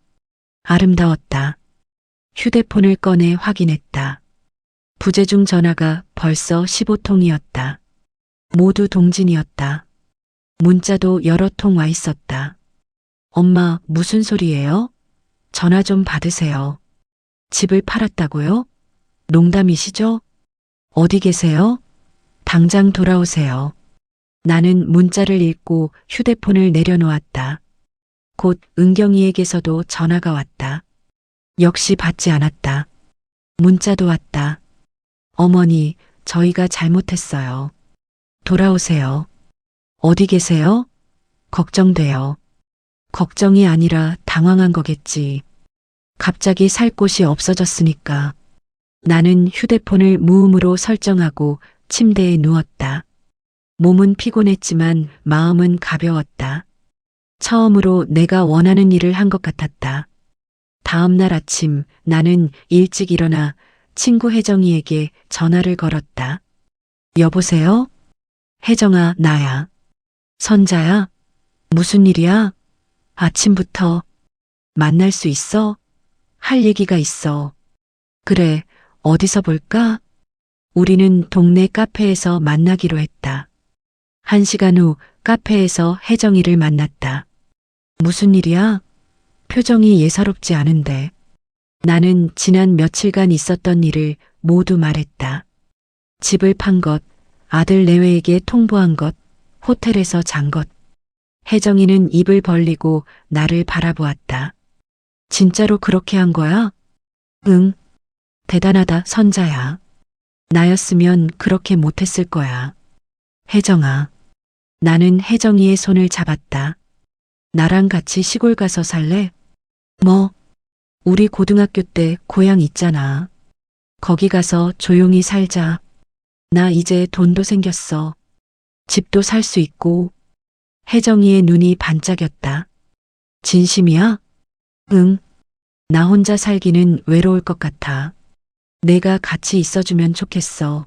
아름다웠다. 휴대폰을 꺼내 확인했다. 부재중 전화가 벌써 15통이었다. 모두 동진이었다. 문자도 여러 통 와 있었다. 엄마, 무슨 소리예요? 전화 좀 받으세요. 집을 팔았다고요? 농담이시죠? 어디 계세요? 당장 돌아오세요. 나는 문자를 읽고 휴대폰을 내려놓았다. 곧 은경이에게서도 전화가 왔다. 역시 받지 않았다. 문자도 왔다. 어머니, 저희가 잘못했어요. 돌아오세요. 어디 계세요? 걱정돼요. 걱정이 아니라 당황한 거겠지. 갑자기 살 곳이 없어졌으니까. 나는 휴대폰을 무음으로 설정하고 침대에 누웠다. 몸은 피곤했지만 마음은 가벼웠다. 처음으로 내가 원하는 일을 한 것 같았다. 다음 날 아침 나는 일찍 일어나 친구 혜정이에게 전화를 걸었다. 여보세요? 혜정아, 나야. 선자야? 무슨 일이야? 아침부터 만날 수 있어? 할 얘기가 있어. 그래, 어디서 볼까? 우리는 동네 카페에서 만나기로 했다. 1시간 후 카페에서 혜정이를 만났다. 무슨 일이야? 표정이 예사롭지 않은데. 나는 지난 며칠간 있었던 일을 모두 말했다. 집을 판 것, 아들 내외에게 통보한 것, 호텔에서 잔 것. 혜정이는 입을 벌리고 나를 바라보았다. 진짜로 그렇게 한 거야? 응. 대단하다, 선자야. 나였으면 그렇게 못했을 거야. 혜정아. 나는 혜정이의 손을 잡았다. 나랑 같이 시골 가서 살래? 뭐? 우리 고등학교 때 고향 있잖아. 거기 가서 조용히 살자. 나 이제 돈도 생겼어. 집도 살 수 있고. 혜정이의 눈이 반짝였다. 진심이야? 응. 나 혼자 살기는 외로울 것 같아. 내가 같이 있어주면 좋겠어.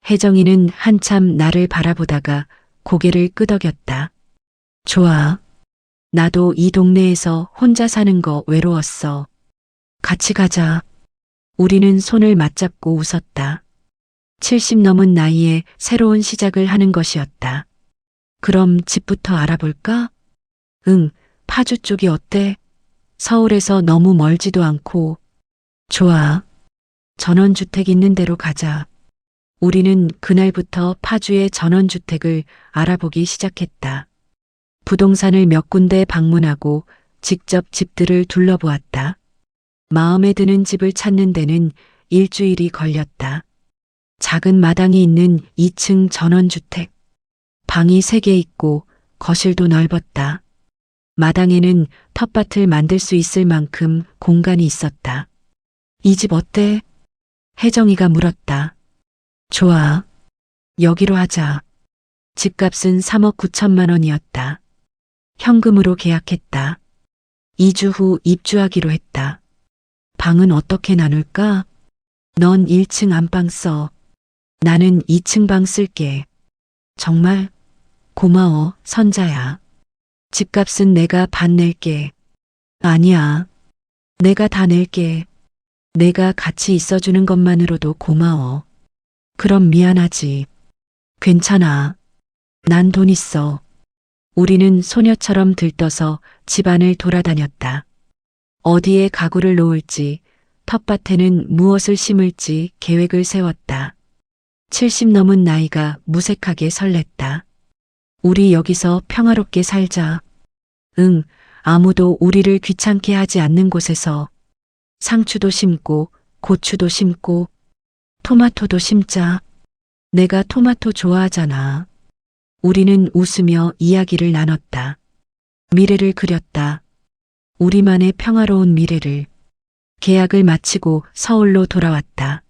혜정이는 한참 나를 바라보다가 고개를 끄덕였다. 좋아. 나도 이 동네에서 혼자 사는 거 외로웠어. 같이 가자. 우리는 손을 맞잡고 웃었다. 70 넘은 나이에 새로운 시작을 하는 것이었다. 그럼 집부터 알아볼까? 응, 파주 쪽이 어때? 서울에서 너무 멀지도 않고. 좋아. 전원주택 있는 데로 가자. 우리는 그날부터 파주의 전원주택을 알아보기 시작했다. 부동산을 몇 군데 방문하고 직접 집들을 둘러보았다. 마음에 드는 집을 찾는 데는 일주일이 걸렸다. 작은 마당이 있는 2층 전원주택. 방이 3개 있고 거실도 넓었다. 마당에는 텃밭을 만들 수 있을 만큼 공간이 있었다. 이 집 어때? 혜정이가 물었다. 좋아. 여기로 하자. 집값은 3억 9천만 원이었다. 현금으로 계약했다. 2주 후 입주하기로 했다. 방은 어떻게 나눌까? 넌 1층 안방 써. 나는 2층 방 쓸게. 정말? 고마워, 선자야. 집값은 내가 반 낼게. 아니야. 내가 다 낼게. 내가 같이 있어주는 것만으로도 고마워. 그럼 미안하지. 괜찮아. 난 돈 있어. 우리는 소녀처럼 들떠서 집안을 돌아다녔다. 어디에 가구를 놓을지, 텃밭에는 무엇을 심을지 계획을 세웠다. 70 넘은 나이가 무색하게 설렜다. 우리 여기서 평화롭게 살자. 응, 아무도 우리를 귀찮게 하지 않는 곳에서. 상추도 심고, 고추도 심고, 토마토도 심자. 내가 토마토 좋아하잖아. 우리는 웃으며 이야기를 나눴다. 미래를 그렸다. 우리만의 평화로운 미래를. 계약을 마치고 서울로 돌아왔다.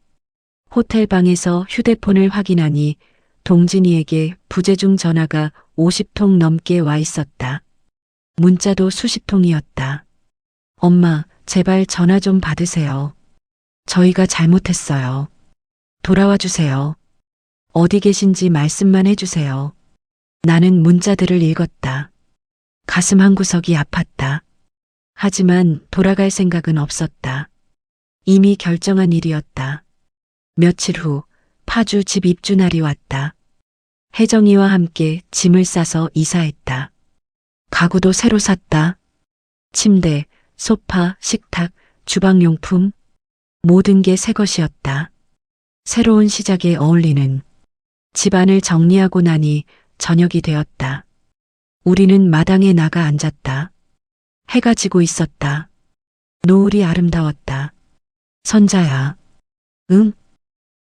호텔 방에서 휴대폰을 확인하니 동진이에게 부재중 전화가 50통 넘게 와 있었다. 문자도 수십 통이었다. 엄마, 제발 전화 좀 받으세요. 저희가 잘못했어요. 돌아와 주세요. 어디 계신지 말씀만 해주세요. 나는 문자들을 읽었다. 가슴 한구석이 아팠다. 하지만 돌아갈 생각은 없었다. 이미 결정한 일이었다. 며칠 후 파주 집 입주 날이 왔다. 혜정이와 함께 짐을 싸서 이사했다. 가구도 새로 샀다. 침대, 소파, 식탁, 주방용품, 모든 게 새 것이었다. 새로운 시작에 어울리는 집안을 정리하고 나니 저녁이 되었다. 우리는 마당에 나가 앉았다. 해가 지고 있었다. 노을이 아름다웠다. 선자야. 응?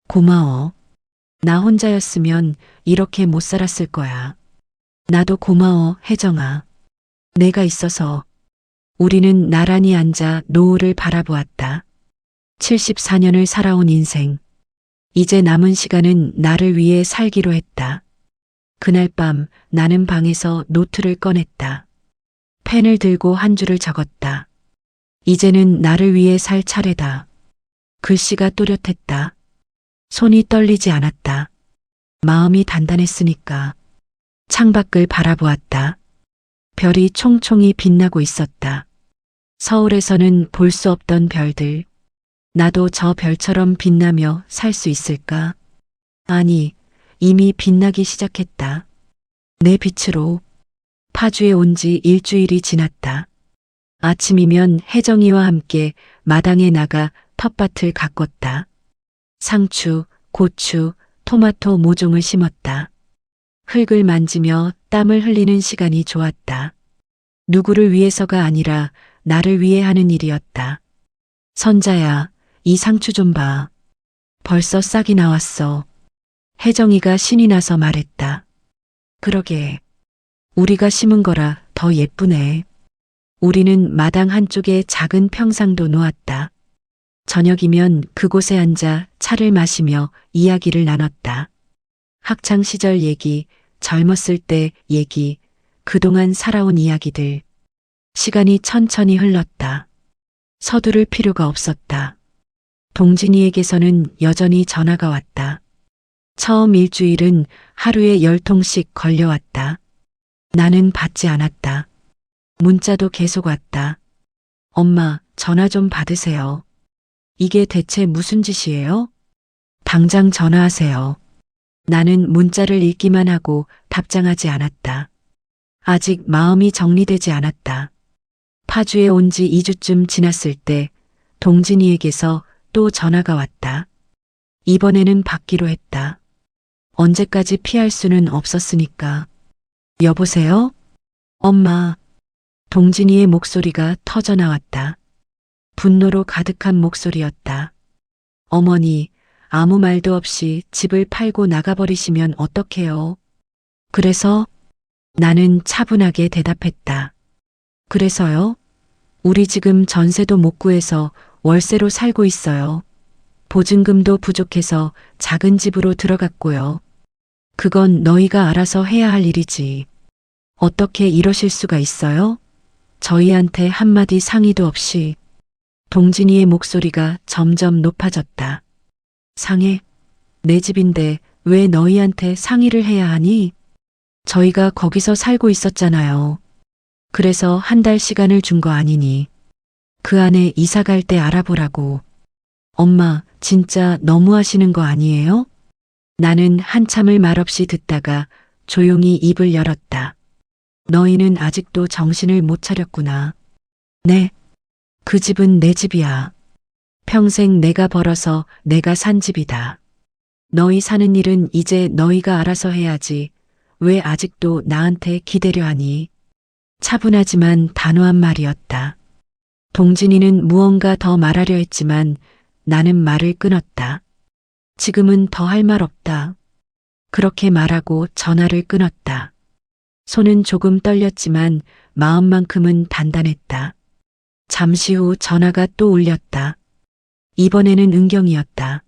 고마워. 나 혼자였으면 이렇게 못 살았을 거야. 나도 고마워, 혜정아. 내가 있어서. 우리는 나란히 앉아 노을을 바라보았다. 74년을 살아온 인생. 이제 남은 시간은 나를 위해 살기로 했다. 그날 밤 나는 방에서 노트를 꺼냈다. 펜을 들고 한 줄을 적었다. 이제는 나를 위해 살 차례다. 글씨가 또렷했다. 손이 떨리지 않았다. 마음이 단단했으니까. 창밖을 바라보았다. 별이 총총히 빛나고 있었다. 서울에서는 볼 수 없던 별들. 나도 저 별처럼 빛나며 살 수 있을까? 아니, 이미 빛나기 시작했다. 내 빛으로. 파주에 온 지 일주일이 지났다. 아침이면 혜정이와 함께 마당에 나가 텃밭을 가꿨다. 상추, 고추, 토마토 모종을 심었다. 흙을 만지며 땀을 흘리는 시간이 좋았다. 누구를 위해서가 아니라 나를 위해 하는 일이었다. 선자야, 이 상추 좀 봐. 벌써 싹이 나왔어. 혜정이가 신이 나서 말했다. 그러게. 우리가 심은 거라 더 예쁘네. 우리는 마당 한쪽에 작은 평상도 놓았다. 저녁이면 그곳에 앉아 차를 마시며 이야기를 나눴다. 학창 시절 얘기, 젊었을 때 얘기, 그동안 살아온 이야기들. 시간이 천천히 흘렀다. 서두를 필요가 없었다. 동진이에게서는 여전히 전화가 왔다. 처음 일주일은 하루에 10통씩 걸려왔다. 나는 받지 않았다. 문자도 계속 왔다. 엄마, 전화 좀 받으세요. 이게 대체 무슨 짓이에요? 당장 전화하세요. 나는 문자를 읽기만 하고 답장하지 않았다. 아직 마음이 정리되지 않았다. 파주에 온 지 2주쯤 지났을 때 동진이에게서 또 전화가 왔다. 이번에는 받기로 했다. 언제까지 피할 수는 없었으니까. 여보세요? 엄마. 동진이의 목소리가 터져 나왔다. 분노로 가득한 목소리였다. 어머니, 아무 말도 없이 집을 팔고 나가버리시면 어떡해요? 그래서 나는 차분하게 대답했다. 그래서요? 우리 지금 전세도 못 구해서 월세로 살고 있어요. 보증금도 부족해서 작은 집으로 들어갔고요. 그건 너희가 알아서 해야 할 일이지. 어떻게 이러실 수가 있어요? 저희한테 한마디 상의도 없이. 동진이의 목소리가 점점 높아졌다. 상해? 내 집인데 왜 너희한테 상의를 해야 하니? 저희가 거기서 살고 있었잖아요. 그래서 한 달 시간을 준 거 아니니. 그 안에 이사 갈 때 알아보라고. 엄마, 진짜 너무하시는 거 아니에요? 나는 한참을 말없이 듣다가 조용히 입을 열었다. 너희는 아직도 정신을 못 차렸구나. 네. 그 집은 내 집이야. 평생 내가 벌어서 내가 산 집이다. 너희 사는 일은 이제 너희가 알아서 해야지. 왜 아직도 나한테 기대려 하니? 차분하지만 단호한 말이었다. 동진이는 무언가 더 말하려 했지만 나는 말을 끊었다. 지금은 더 할 말 없다. 그렇게 말하고 전화를 끊었다. 손은 조금 떨렸지만 마음만큼은 단단했다. 잠시 후 전화가 또 울렸다. 이번에는 은경이었다.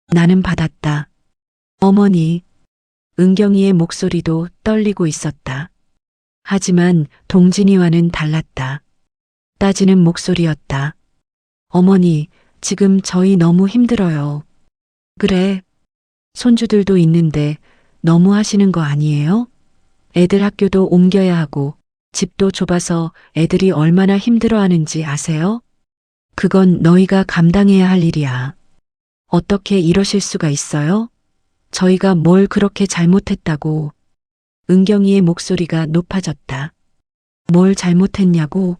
나는 받았다. 어머니. 은경이의 목소리도 떨리고 있었다. 하지만 동진이와는 달랐다. 따지는 목소리였다. 어머니, 지금 저희 너무 힘들어요. 그래. 손주들도 있는데 너무 하시는 거 아니에요? 애들 학교도 옮겨야 하고 집도 좁아서 애들이 얼마나 힘들어하는지 아세요? 그건 너희가 감당해야 할 일이야. 어떻게 이러실 수가 있어요? 저희가 뭘 그렇게 잘못했다고. 은경이의 목소리가 높아졌다. 뭘 잘못했냐고?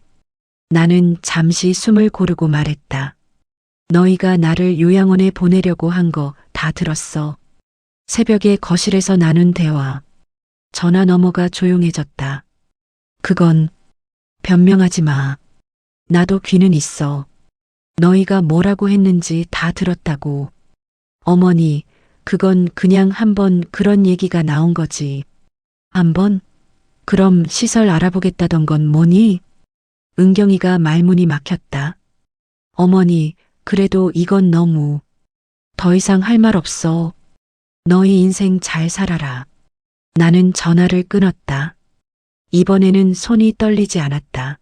나는 잠시 숨을 고르고 말했다. 너희가 나를 요양원에 보내려고 한 거 다 들었어. 새벽에 거실에서 나눈 대화. 전화 너머가 조용해졌다. 그건 변명하지 마. 나도 귀는 있어. 너희가 뭐라고 했는지 다 들었다고. 어머니, 그건 그냥 한번 그런 얘기가 나온 거지. 한 번? 그럼 시설 알아보겠다던 건 뭐니? 은경이가 말문이 막혔다. 어머니, 그래도 이건 너무. 더 이상 할 말 없어. 너희 인생 잘 살아라. 나는 전화를 끊었다. 이번에는 손이 떨리지 않았다.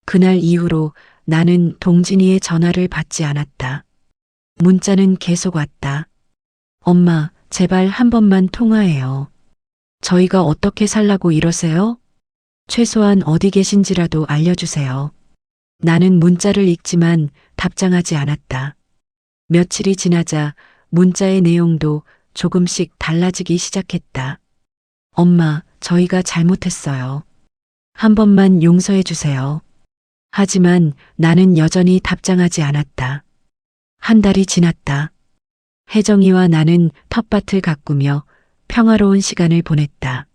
그날 이후로 나는 동진이의 전화를 받지 않았다. 문자는 계속 왔다. 엄마, 제발 한 번만 통화해요. 저희가 어떻게 살라고 이러세요? 최소한 어디 계신지라도 알려주세요. 나는 문자를 읽지만 답장하지 않았다. 며칠이 지나자 문자의 내용도 조금씩 달라지기 시작했다. 엄마, 저희가 잘못했어요. 한 번만 용서해 주세요. 하지만 나는 여전히 답장하지 않았다. 한 달이 지났다. 혜정이와 나는 텃밭을 가꾸며 평화로운 시간을 보냈다.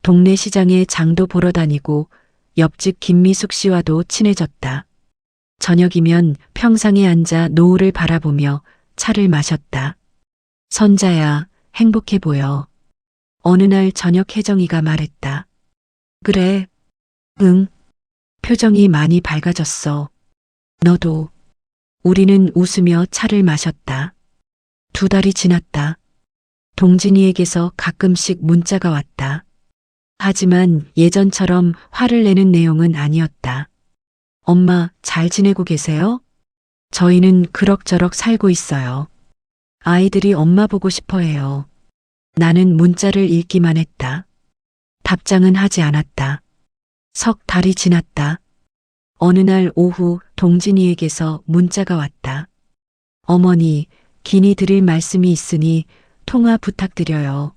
동네 시장에 장도 보러 다니고 옆집 김미숙 씨와도 친해졌다. 저녁이면 평상에 앉아 노을을 바라보며 차를 마셨다. 선자야, 행복해 보여. 어느 날 저녁 혜정이가 말했다. 그래. 응. 표정이 많이 밝아졌어. 너도. 우리는 웃으며 차를 마셨다. 2달이 지났다. 동진이에게서 가끔씩 문자가 왔다. 하지만 예전처럼 화를 내는 내용은 아니었다. 엄마, 잘 지내고 계세요? 저희는 그럭저럭 살고 있어요. 아이들이 엄마 보고 싶어 해요. 나는 문자를 읽기만 했다. 답장은 하지 않았다. 석 달이 지났다. 어느 날 오후 동진이에게서 문자가 왔다. 어머니, 긴히 드릴 말씀이 있으니 통화 부탁드려요.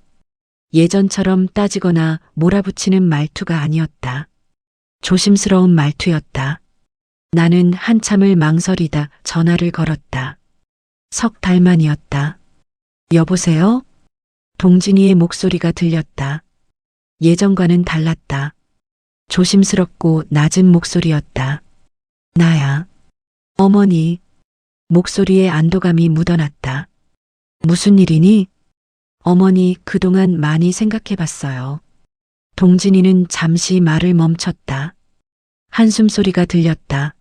예전처럼 따지거나 몰아붙이는 말투가 아니었다. 조심스러운 말투였다. 나는 한참을 망설이다 전화를 걸었다. 석 달 만이었다. 여보세요? 동진이의 목소리가 들렸다. 예전과는 달랐다. 조심스럽고 낮은 목소리였다. 나야. 어머니. 목소리에 안도감이 묻어났다. 무슨 일이니? 어머니, 그동안 많이 생각해봤어요. 동진이는 잠시 말을 멈췄다. 한숨 소리가 들렸다.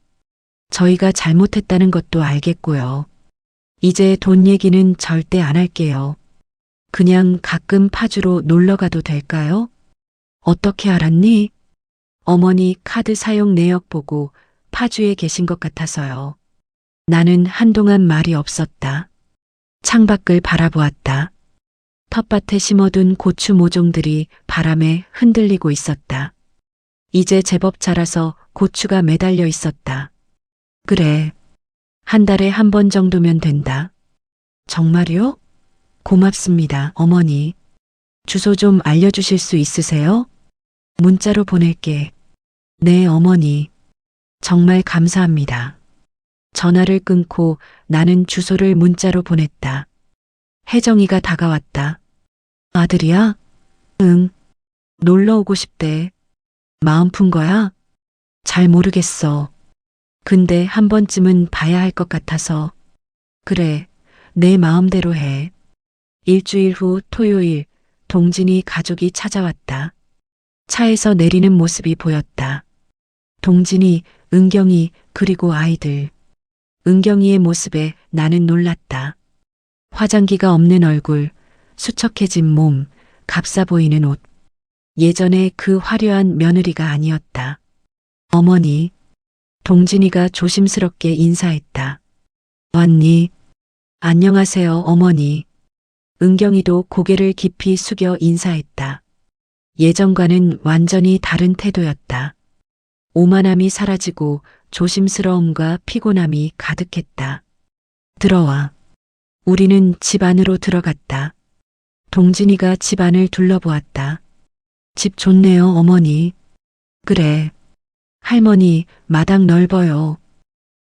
저희가 잘못했다는 것도 알겠고요. 이제 돈 얘기는 절대 안 할게요. 그냥 가끔 파주로 놀러 가도 될까요? 어떻게 알았니? 어머니 카드 사용 내역 보고 파주에 계신 것 같아서요. 나는 한동안 말이 없었다. 창밖을 바라보았다. 텃밭에 심어둔 고추 모종들이 바람에 흔들리고 있었다. 이제 제법 자라서 고추가 매달려 있었다. 그래. 한 달에 한 번 정도면 된다. 정말요? 고맙습니다, 어머니. 주소 좀 알려주실 수 있으세요? 문자로 보낼게. 네, 어머니. 정말 감사합니다. 전화를 끊고 나는 주소를 문자로 보냈다. 혜정이가 다가왔다. 아들이야? 응. 놀러 오고 싶대. 마음 푼 거야? 잘 모르겠어. 근데 한 번쯤은 봐야 할 것 같아서. 그래, 내 마음대로 해. 일주일 후 토요일, 동진이 가족이 찾아왔다. 차에서 내리는 모습이 보였다. 동진이, 은경이, 그리고 아이들. 은경이의 모습에 나는 놀랐다. 화장기가 없는 얼굴, 수척해진 몸, 값싸 보이는 옷. 예전에 그 화려한 며느리가 아니었다. 어머니. 동진이가 조심스럽게 인사했다. 왔니? 안녕하세요, 어머니. 은경이도 고개를 깊이 숙여 인사했다. 예전과는 완전히 다른 태도였다. 오만함이 사라지고 조심스러움과 피곤함이 가득했다. 들어와. 우리는 집 안으로 들어갔다. 동진이가 집 안을 둘러보았다. 집 좋네요, 어머니. 그래. 할머니, 마당 넓어요.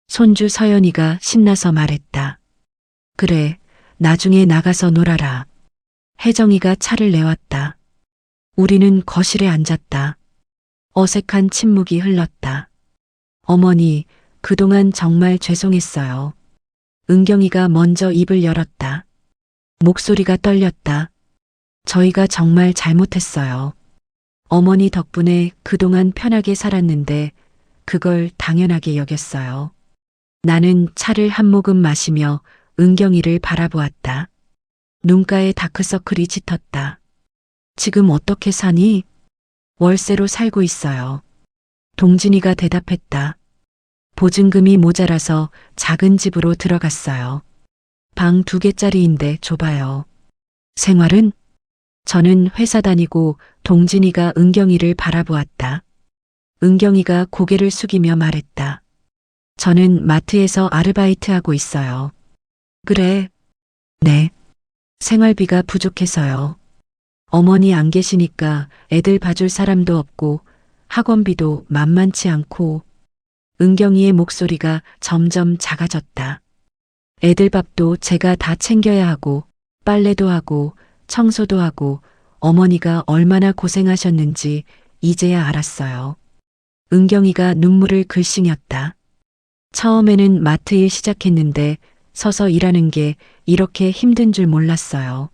손주 서연이가 신나서 말했다. 그래, 나중에 나가서 놀아라. 혜정이가 차를 내왔다. 우리는 거실에 앉았다. 어색한 침묵이 흘렀다. 어머니, 그동안 정말 죄송했어요. 은경이가 먼저 입을 열었다. 목소리가 떨렸다. 저희가 정말 잘못했어요. 어머니 덕분에 그동안 편하게 살았는데 그걸 당연하게 여겼어요. 나는 차를 한 모금 마시며 은경이를 바라보았다. 눈가에 다크서클이 짙었다. 지금 어떻게 사니? 월세로 살고 있어요. 동진이가 대답했다. 보증금이 모자라서 작은 집으로 들어갔어요. 방 2개짜리인데 좁아요. 생활은? 저는 회사 다니고 동진이가 은경이를 바라보았다. 은경이가 고개를 숙이며 말했다. 저는 마트에서 아르바이트하고 있어요. 그래. 네. 생활비가 부족해서요. 어머니 안 계시니까 애들 봐줄 사람도 없고 학원비도 만만치 않고. 은경이의 목소리가 점점 작아졌다. 애들 밥도 제가 다 챙겨야 하고 빨래도 하고 청소도 하고 어머니가 얼마나 고생하셨는지 이제야 알았어요. 은경이가 눈물을 글썽였다. 처음에는 마트 일 시작했는데 서서 일하는 게 이렇게 힘든 줄 몰랐어요.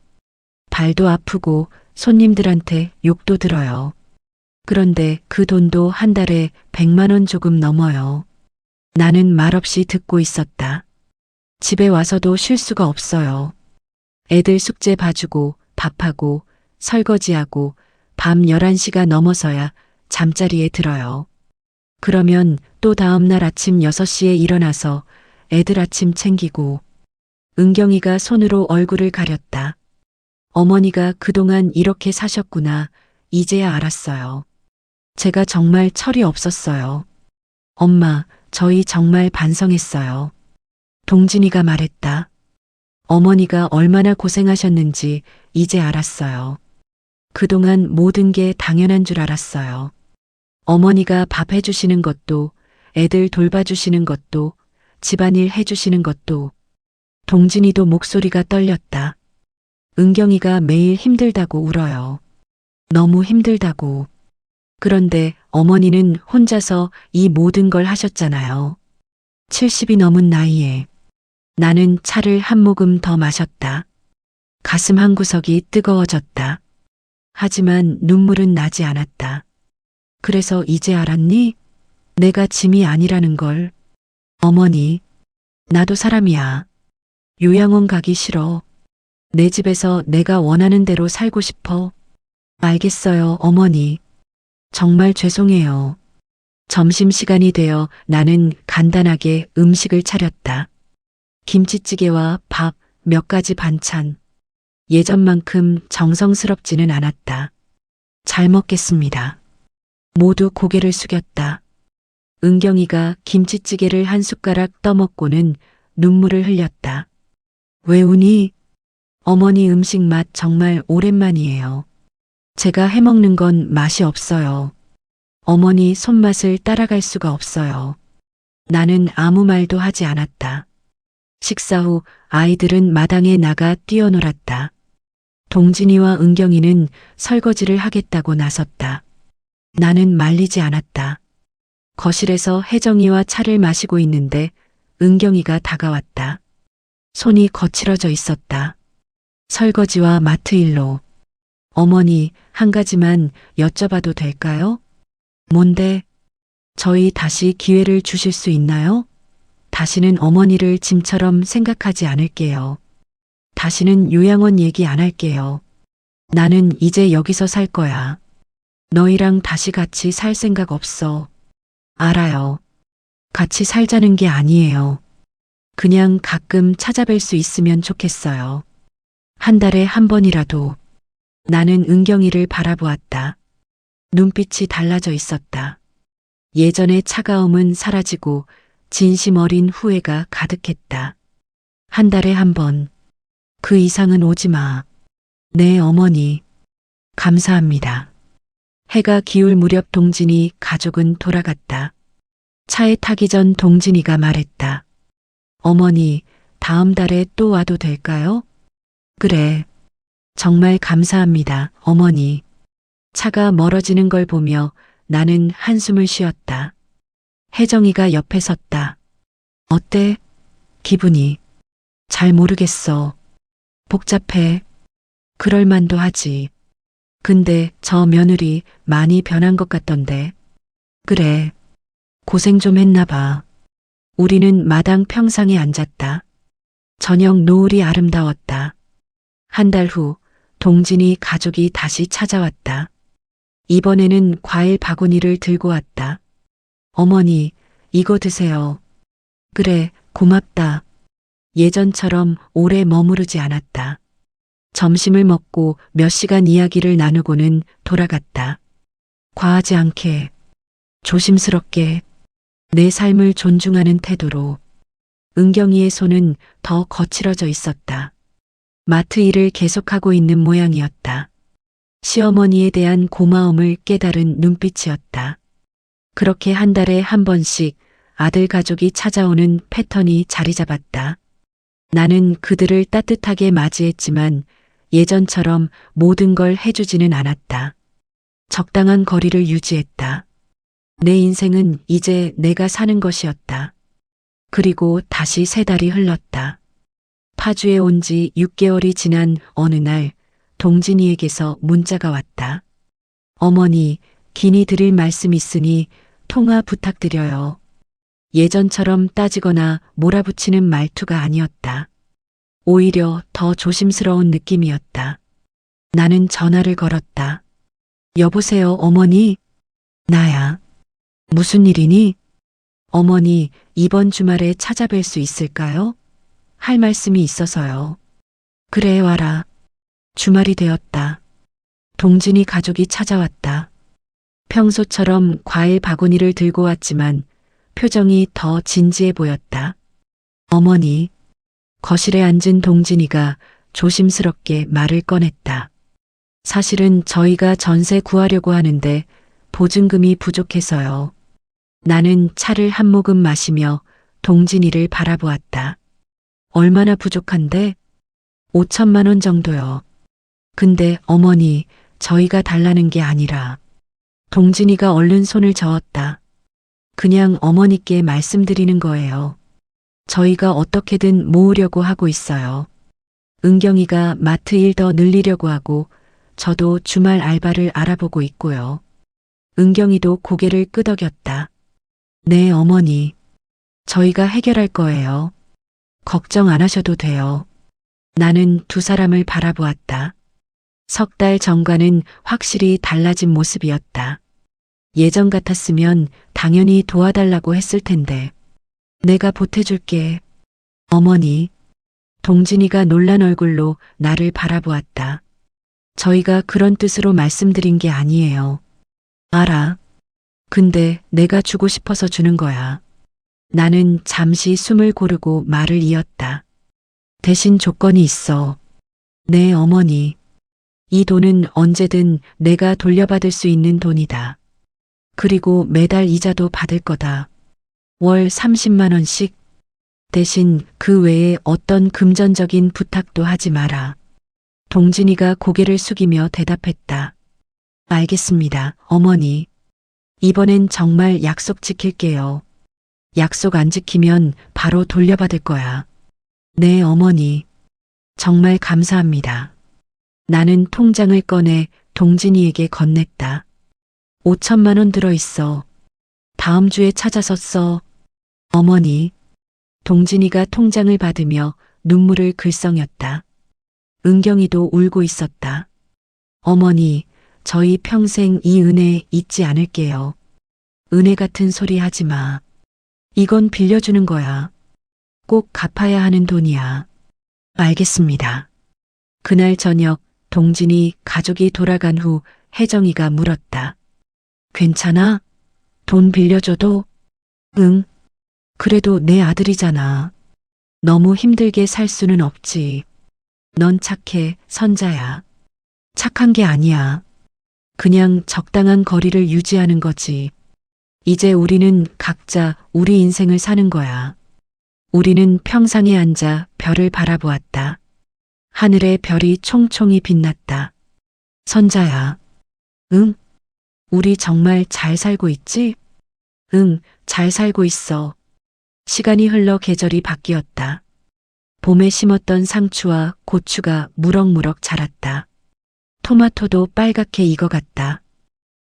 발도 아프고 손님들한테 욕도 들어요. 그런데 그 돈도 한 달에 100만 원 조금 넘어요. 나는 말없이 듣고 있었다. 집에 와서도 쉴 수가 없어요. 애들 숙제 봐주고 밥하고 설거지하고 밤 11시가 넘어서야 잠자리에 들어요. 그러면 또 다음날 아침 6시에 일어나서 애들 아침 챙기고. 은경이가 손으로 얼굴을 가렸다. 어머니가 그동안 이렇게 사셨구나. 이제야 알았어요. 제가 정말 철이 없었어요. 엄마, 저희 정말 반성했어요. 동진이가 말했다. 어머니가 얼마나 고생하셨는지 이제 알았어요. 그동안 모든 게 당연한 줄 알았어요. 어머니가 밥 해주시는 것도, 애들 돌봐주시는 것도, 집안일 해주시는 것도. 동진이도 목소리가 떨렸다. 은경이가 매일 힘들다고 울어요. 너무 힘들다고. 그런데 어머니는 혼자서 이 모든 걸 하셨잖아요. 70이 넘은 나이에. 나는 차를 한 모금 더 마셨다. 가슴 한구석이 뜨거워졌다. 하지만 눈물은 나지 않았다. 그래서 이제 알았니? 내가 짐이 아니라는 걸. 어머니, 나도 사람이야. 요양원 가기 싫어. 내 집에서 내가 원하는 대로 살고 싶어. 알겠어요, 어머니. 정말 죄송해요. 점심시간이 되어 나는 간단하게 음식을 차렸다. 김치찌개와 밥, 몇 가지 반찬. 예전만큼 정성스럽지는 않았다. 잘 먹겠습니다. 모두 고개를 숙였다. 은경이가 김치찌개를 한 숟가락 떠먹고는 눈물을 흘렸다. 왜 우니? 어머니 음식 맛 정말 오랜만이에요. 제가 해먹는 건 맛이 없어요. 어머니 손맛을 따라갈 수가 없어요. 나는 아무 말도 하지 않았다. 식사 후 아이들은 마당에 나가 뛰어놀았다. 동진이와 은경이는 설거지를 하겠다고 나섰다. 나는 말리지 않았다. 거실에서 혜정이와 차를 마시고 있는데 은경이가 다가왔다. 손이 거칠어져 있었다. 설거지와 마트 일로. 어머니, 한 가지만 여쭤봐도 될까요? 뭔데? 저희 다시 기회를 주실 수 있나요? 다시는 어머니를 짐처럼 생각하지 않을게요. 다시는 요양원 얘기 안 할게요. 나는 이제 여기서 살 거야. 너희랑 다시 같이 살 생각 없어. 알아요. 같이 살자는 게 아니에요. 그냥 가끔 찾아뵐 수 있으면 좋겠어요. 한 달에 한 번이라도. 나는 은경이를 바라보았다. 눈빛이 달라져 있었다. 예전의 차가움은 사라지고 진심 어린 후회가 가득했다. 한 달에 한 번. 그 이상은 오지 마. 네, 어머니. 감사합니다. 해가 기울 무렵 동진이 가족은 돌아갔다. 차에 타기 전 동진이가 말했다. 어머니, 다음 달에 또 와도 될까요? 그래. 정말 감사합니다, 어머니. 차가 멀어지는 걸 보며 나는 한숨을 쉬었다. 혜정이가 옆에 섰다. 어때? 기분이. 잘 모르겠어. 복잡해. 그럴 만도 하지. 근데 저 며느리 많이 변한 것 같던데. 그래. 고생 좀 했나 봐. 우리는 마당 평상에 앉았다. 저녁 노을이 아름다웠다. 한 달 후 동진이 가족이 다시 찾아왔다. 이번에는 과일 바구니를 들고 왔다. 어머니, 이거 드세요. 그래, 고맙다. 예전처럼 오래 머무르지 않았다. 점심을 먹고 몇 시간 이야기를 나누고는 돌아갔다. 과하지 않게, 조심스럽게, 내 삶을 존중하는 태도로. 은경이의 손은 더 거칠어져 있었다. 마트 일을 계속하고 있는 모양이었다. 시어머니에 대한 고마움을 깨달은 눈빛이었다. 그렇게 한 달에 한 번씩 아들 가족이 찾아오는 패턴이 자리 잡았다. 나는 그들을 따뜻하게 맞이했지만 예전처럼 모든 걸 해주지는 않았다. 적당한 거리를 유지했다. 내 인생은 이제 내가 사는 것이었다. 그리고 다시 3달이 흘렀다. 파주에 온 지 6개월이 지난 어느 날 동진이에게서 문자가 왔다. 어머니, 긴히 드릴 말씀 있으니 통화 부탁드려요. 예전처럼 따지거나 몰아붙이는 말투가 아니었다. 오히려 더 조심스러운 느낌이었다. 나는 전화를 걸었다. 여보세요, 어머니? 나야. 무슨 일이니? 어머니, 이번 주말에 찾아뵐 수 있을까요? 할 말씀이 있어서요. 그래, 와라. 주말이 되었다. 동진이 가족이 찾아왔다. 평소처럼 과일 바구니를 들고 왔지만 표정이 더 진지해 보였다. 어머니, 거실에 앉은 동진이가 조심스럽게 말을 꺼냈다. 사실은 저희가 전세 구하려고 하는데 보증금이 부족해서요. 나는 차를 한 모금 마시며 동진이를 바라보았다. 얼마나 부족한데? 5천만 원 정도요. 근데 어머니, 저희가 달라는 게 아니라. 동진이가 얼른 손을 저었다. 그냥 어머니께 말씀드리는 거예요. 저희가 어떻게든 모으려고 하고 있어요. 은경이가 마트 일 더 늘리려고 하고 저도 주말 알바를 알아보고 있고요. 은경이도 고개를 끄덕였다. 네, 어머니. 저희가 해결할 거예요. 걱정 안 하셔도 돼요. 나는 두 사람을 바라보았다. 3달 전과는 확실히 달라진 모습이었다. 예전 같았으면 당연히 도와달라고 했을 텐데. 내가 보태줄게. 어머니. 동진이가 놀란 얼굴로 나를 바라보았다. 저희가 그런 뜻으로 말씀드린 게 아니에요. 알아. 근데 내가 주고 싶어서 주는 거야. 나는 잠시 숨을 고르고 말을 이었다. 대신 조건이 있어. 네, 어머니. 이 돈은 언제든 내가 돌려받을 수 있는 돈이다. 그리고 매달 이자도 받을 거다. 월 30만 원씩. 대신 그 외에 어떤 금전적인 부탁도 하지 마라. 동진이가 고개를 숙이며 대답했다. 알겠습니다, 어머니. 이번엔 정말 약속 지킬게요. 약속 안 지키면 바로 돌려받을 거야. 네, 어머니. 정말 감사합니다. 나는 통장을 꺼내 동진이에게 건넸다. 5천만 원 들어있어. 다음 주에 찾아서 써. 어머니. 동진이가 통장을 받으며 눈물을 글썽였다. 은경이도 울고 있었다. 어머니, 저희 평생 이 은혜 잊지 않을게요. 은혜 같은 소리 하지 마. 이건 빌려주는 거야. 꼭 갚아야 하는 돈이야. 알겠습니다. 그날 저녁 동진이 가족이 돌아간 후 혜정이가 물었다. 괜찮아? 돈 빌려줘도? 응. 그래도 내 아들이잖아. 너무 힘들게 살 수는 없지. 넌 착해, 선자야. 착한 게 아니야. 그냥 적당한 거리를 유지하는 거지. 이제 우리는 각자 우리 인생을 사는 거야. 우리는 평상에 앉아 별을 바라보았다. 하늘에 별이 총총히 빛났다. 선자야. 응? 우리 정말 잘 살고 있지? 응, 잘 살고 있어. 시간이 흘러 계절이 바뀌었다. 봄에 심었던 상추와 고추가 무럭무럭 자랐다. 토마토도 빨갛게 익어갔다.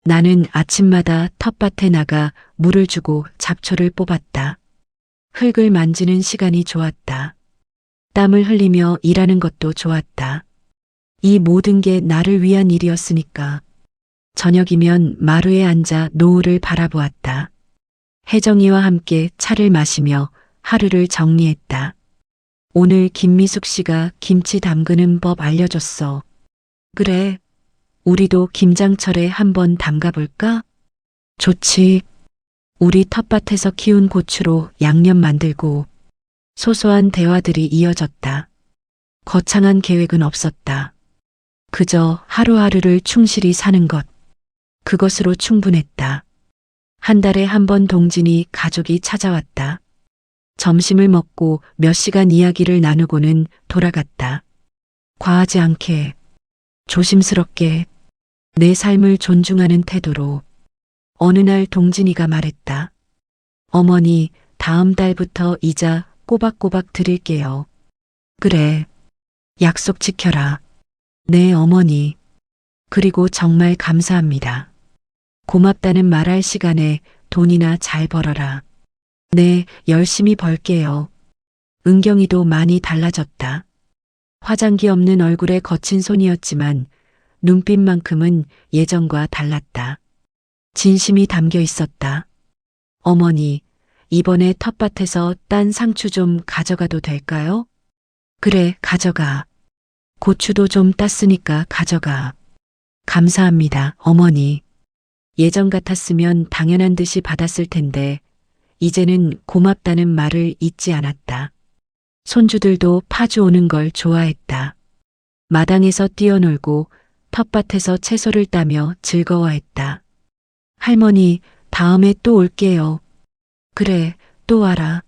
나는 아침마다 텃밭에 나가 물을 주고 잡초를 뽑았다. 흙을 만지는 시간이 좋았다. 땀을 흘리며 일하는 것도 좋았다. 이 모든 게 나를 위한 일이었으니까. 저녁이면 마루에 앉아 노을을 바라보았다. 혜정이와 함께 차를 마시며 하루를 정리했다. 오늘 김미숙 씨가 김치 담그는 법 알려줬어. 그래. 우리도 김장철에 한번 담가볼까? 좋지. 우리 텃밭에서 키운 고추로 양념 만들고 소소한 대화들이 이어졌다. 거창한 계획은 없었다. 그저 하루하루를 충실히 사는 것. 그것으로 충분했다. 한 달에 한 번 동진이 가족이 찾아왔다. 점심을 먹고 몇 시간 이야기를 나누고는 돌아갔다. 과하지 않게, 조심스럽게, 내 삶을 존중하는 태도로. 어느 날 동진이가 말했다. 어머니, 다음 달부터 이자 꼬박꼬박 드릴게요. 그래. 약속 지켜라. 네, 어머니. 그리고 정말 감사합니다. 고맙다는 말할 시간에 돈이나 잘 벌어라. 네, 열심히 벌게요. 은경이도 많이 달라졌다. 화장기 없는 얼굴에 거친 손이었지만 눈빛만큼은 예전과 달랐다. 진심이 담겨 있었다. 어머니, 이번에 텃밭에서 딴 상추 좀 가져가도 될까요? 그래, 가져가. 고추도 좀 땄으니까 가져가. 감사합니다, 어머니. 예전 같았으면 당연한 듯이 받았을 텐데, 이제는 고맙다는 말을 잊지 않았다. 손주들도 파주 오는 걸 좋아했다. 마당에서 뛰어놀고 텃밭에서 채소를 따며 즐거워했다. 할머니, 다음에 또 올게요. 그래, 또 와라.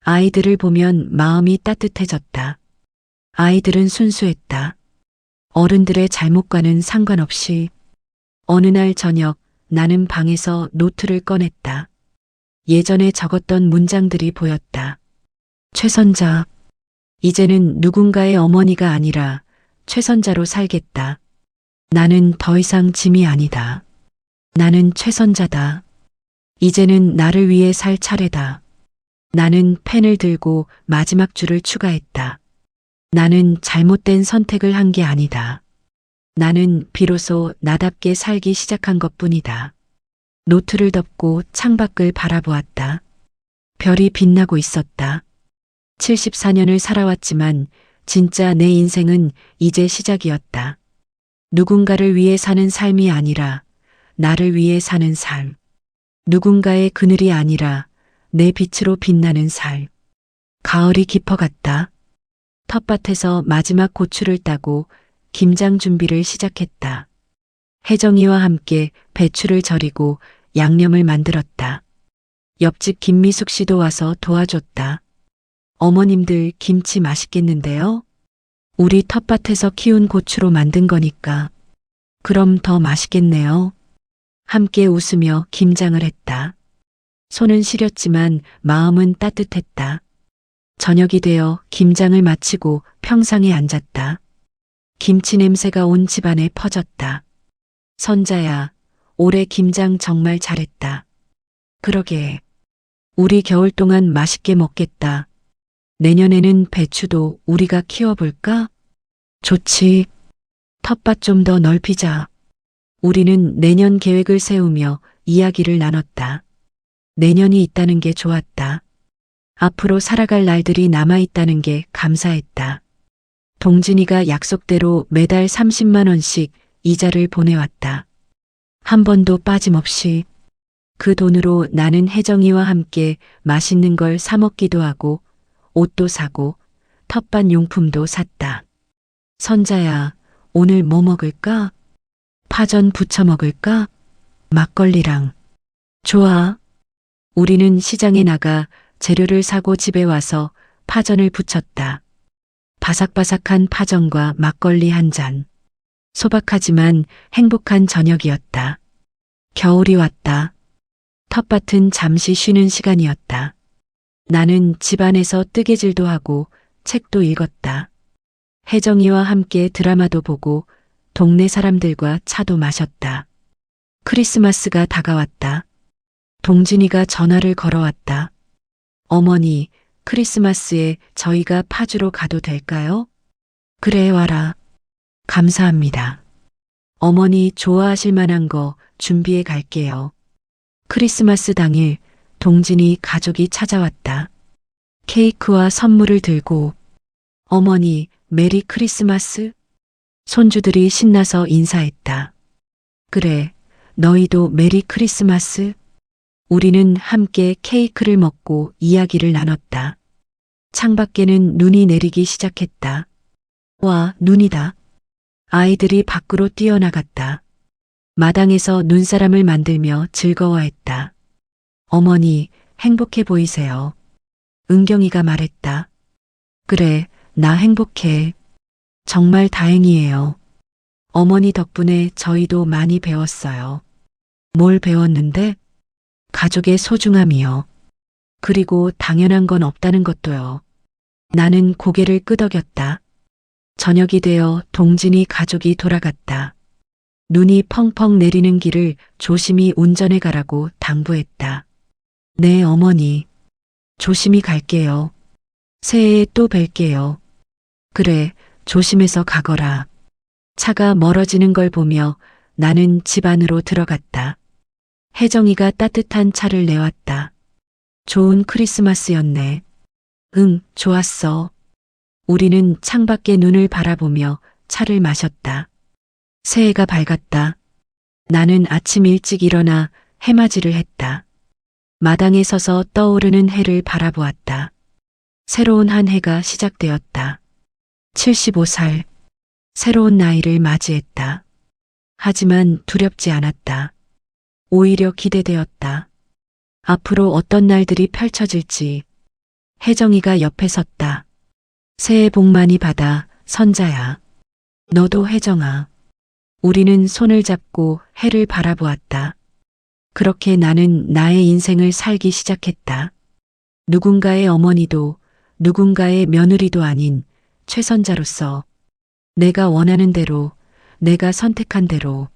아이들을 보면 마음이 따뜻해졌다. 아이들은 순수했다. 어른들의 잘못과는 상관없이. 어느 날 저녁 나는 방에서 노트를 꺼냈다. 예전에 적었던 문장들이 보였다. 최선자. 이제는 누군가의 어머니가 아니라 최선자로 살겠다. 나는 더 이상 짐이 아니다. 나는 최선자다. 이제는 나를 위해 살 차례다. 나는 펜을 들고 마지막 줄을 추가했다. 나는 잘못된 선택을 한 게 아니다. 나는 비로소 나답게 살기 시작한 것뿐이다. 노트를 덮고 창밖을 바라보았다. 별이 빛나고 있었다. 74년을 살아왔지만 진짜 내 인생은 이제 시작이었다. 누군가를 위해 사는 삶이 아니라 나를 위해 사는 삶. 누군가의 그늘이 아니라 내 빛으로 빛나는 삶. 가을이 깊어갔다. 텃밭에서 마지막 고추를 따고 김장 준비를 시작했다. 혜정이와 함께 배추를 절이고 양념을 만들었다. 옆집 김미숙 씨도 와서 도와줬다. 어머님들 김치 맛있겠는데요? 우리 텃밭에서 키운 고추로 만든 거니까. 그럼 더 맛있겠네요. 함께 웃으며 김장을 했다. 손은 시렸지만 마음은 따뜻했다. 저녁이 되어 김장을 마치고 평상에 앉았다. 김치 냄새가 온 집안에 퍼졌다. 선자야, 올해 김장 정말 잘했다. 그러게. 우리 겨울 동안 맛있게 먹겠다. 내년에는 배추도 우리가 키워볼까? 좋지. 텃밭 좀 더 넓히자. 우리는 내년 계획을 세우며 이야기를 나눴다. 내년이 있다는 게 좋았다. 앞으로 살아갈 날들이 남아있다는 게 감사했다. 동진이가 약속대로 매달 30만 원씩 이자를 보내왔다. 한 번도 빠짐없이. 그 돈으로 나는 혜정이와 함께 맛있는 걸 사 먹기도 하고 옷도 사고 텃밭 용품도 샀다. 선자야, 오늘 뭐 먹을까? 파전 부쳐 먹을까? 막걸리랑. 좋아. 우리는 시장에 나가 재료를 사고 집에 와서 파전을 부쳤다. 바삭바삭한 파전과 막걸리 한 잔. 소박하지만 행복한 저녁이었다. 겨울이 왔다. 텃밭은 잠시 쉬는 시간이었다. 나는 집안에서 뜨개질도 하고 책도 읽었다. 혜정이와 함께 드라마도 보고 동네 사람들과 차도 마셨다. 크리스마스가 다가왔다. 동진이가 전화를 걸어왔다. 어머니, 크리스마스에 저희가 파주로 가도 될까요? 그래, 와라. 감사합니다. 어머니 좋아하실 만한 거 준비해 갈게요. 크리스마스 당일 동진이 가족이 찾아왔다. 케이크와 선물을 들고 어머니 메리 크리스마스? 손주들이 신나서 인사했다. 그래, 너희도 메리 크리스마스? 우리는 함께 케이크를 먹고 이야기를 나눴다. 창밖에는 눈이 내리기 시작했다. 와, 눈이다. 아이들이 밖으로 뛰어나갔다. 마당에서 눈사람을 만들며 즐거워했다. 어머니, 행복해 보이세요. 은경이가 말했다. 그래, 나 행복해. 정말 다행이에요. 어머니 덕분에 저희도 많이 배웠어요. 뭘 배웠는데? 가족의 소중함이요. 그리고 당연한 건 없다는 것도요. 나는 고개를 끄덕였다. 저녁이 되어 동진이 가족이 돌아갔다. 눈이 펑펑 내리는 길을 조심히 운전해 가라고 당부했다. 네, 어머니. 조심히 갈게요. 새해에 또 뵐게요. 그래, 조심해서 가거라. 차가 멀어지는 걸 보며 나는 집 안으로 들어갔다. 혜정이가 따뜻한 차를 내왔다. 좋은 크리스마스였네. 응, 좋았어. 우리는 창밖에 눈을 바라보며 차를 마셨다. 새해가 밝았다. 나는 아침 일찍 일어나 해맞이를 했다. 마당에 서서 떠오르는 해를 바라보았다. 새로운 한 해가 시작되었다. 75살. 새로운 나이를 맞이했다. 하지만 두렵지 않았다. 오히려 기대되었다. 앞으로 어떤 날들이 펼쳐질지. 혜정이가 옆에 섰다. 새해 복 많이 받아, 선자야. 너도 혜정아. 우리는 손을 잡고 해를 바라보았다. 그렇게 나는 나의 인생을 살기 시작했다. 누군가의 어머니도 누군가의 며느리도 아닌 최선자로서 내가 원하는 대로, 내가 선택한 대로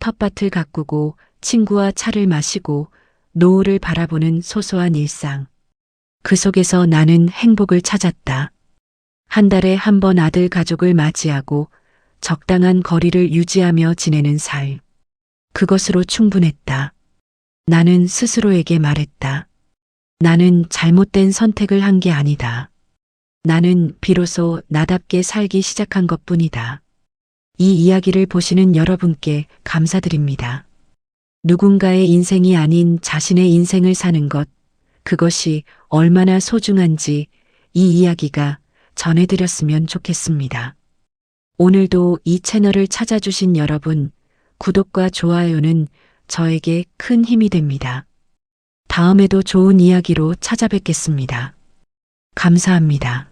텃밭을 가꾸고 친구와 차를 마시고 노을을 바라보는 소소한 일상. 그 속에서 나는 행복을 찾았다. 한 달에 한 번 아들 가족을 맞이하고 적당한 거리를 유지하며 지내는 삶. 그것으로 충분했다. 나는 스스로에게 말했다. 나는 잘못된 선택을 한 게 아니다. 나는 비로소 나답게 살기 시작한 것뿐이다. 이 이야기를 보시는 여러분께 감사드립니다. 누군가의 인생이 아닌 자신의 인생을 사는 것, 그것이 얼마나 소중한지 이 이야기가 전해드렸으면 좋겠습니다. 오늘도 이 채널을 찾아주신 여러분, 구독과 좋아요는 저에게 큰 힘이 됩니다. 다음에도 좋은 이야기로 찾아뵙겠습니다. 감사합니다.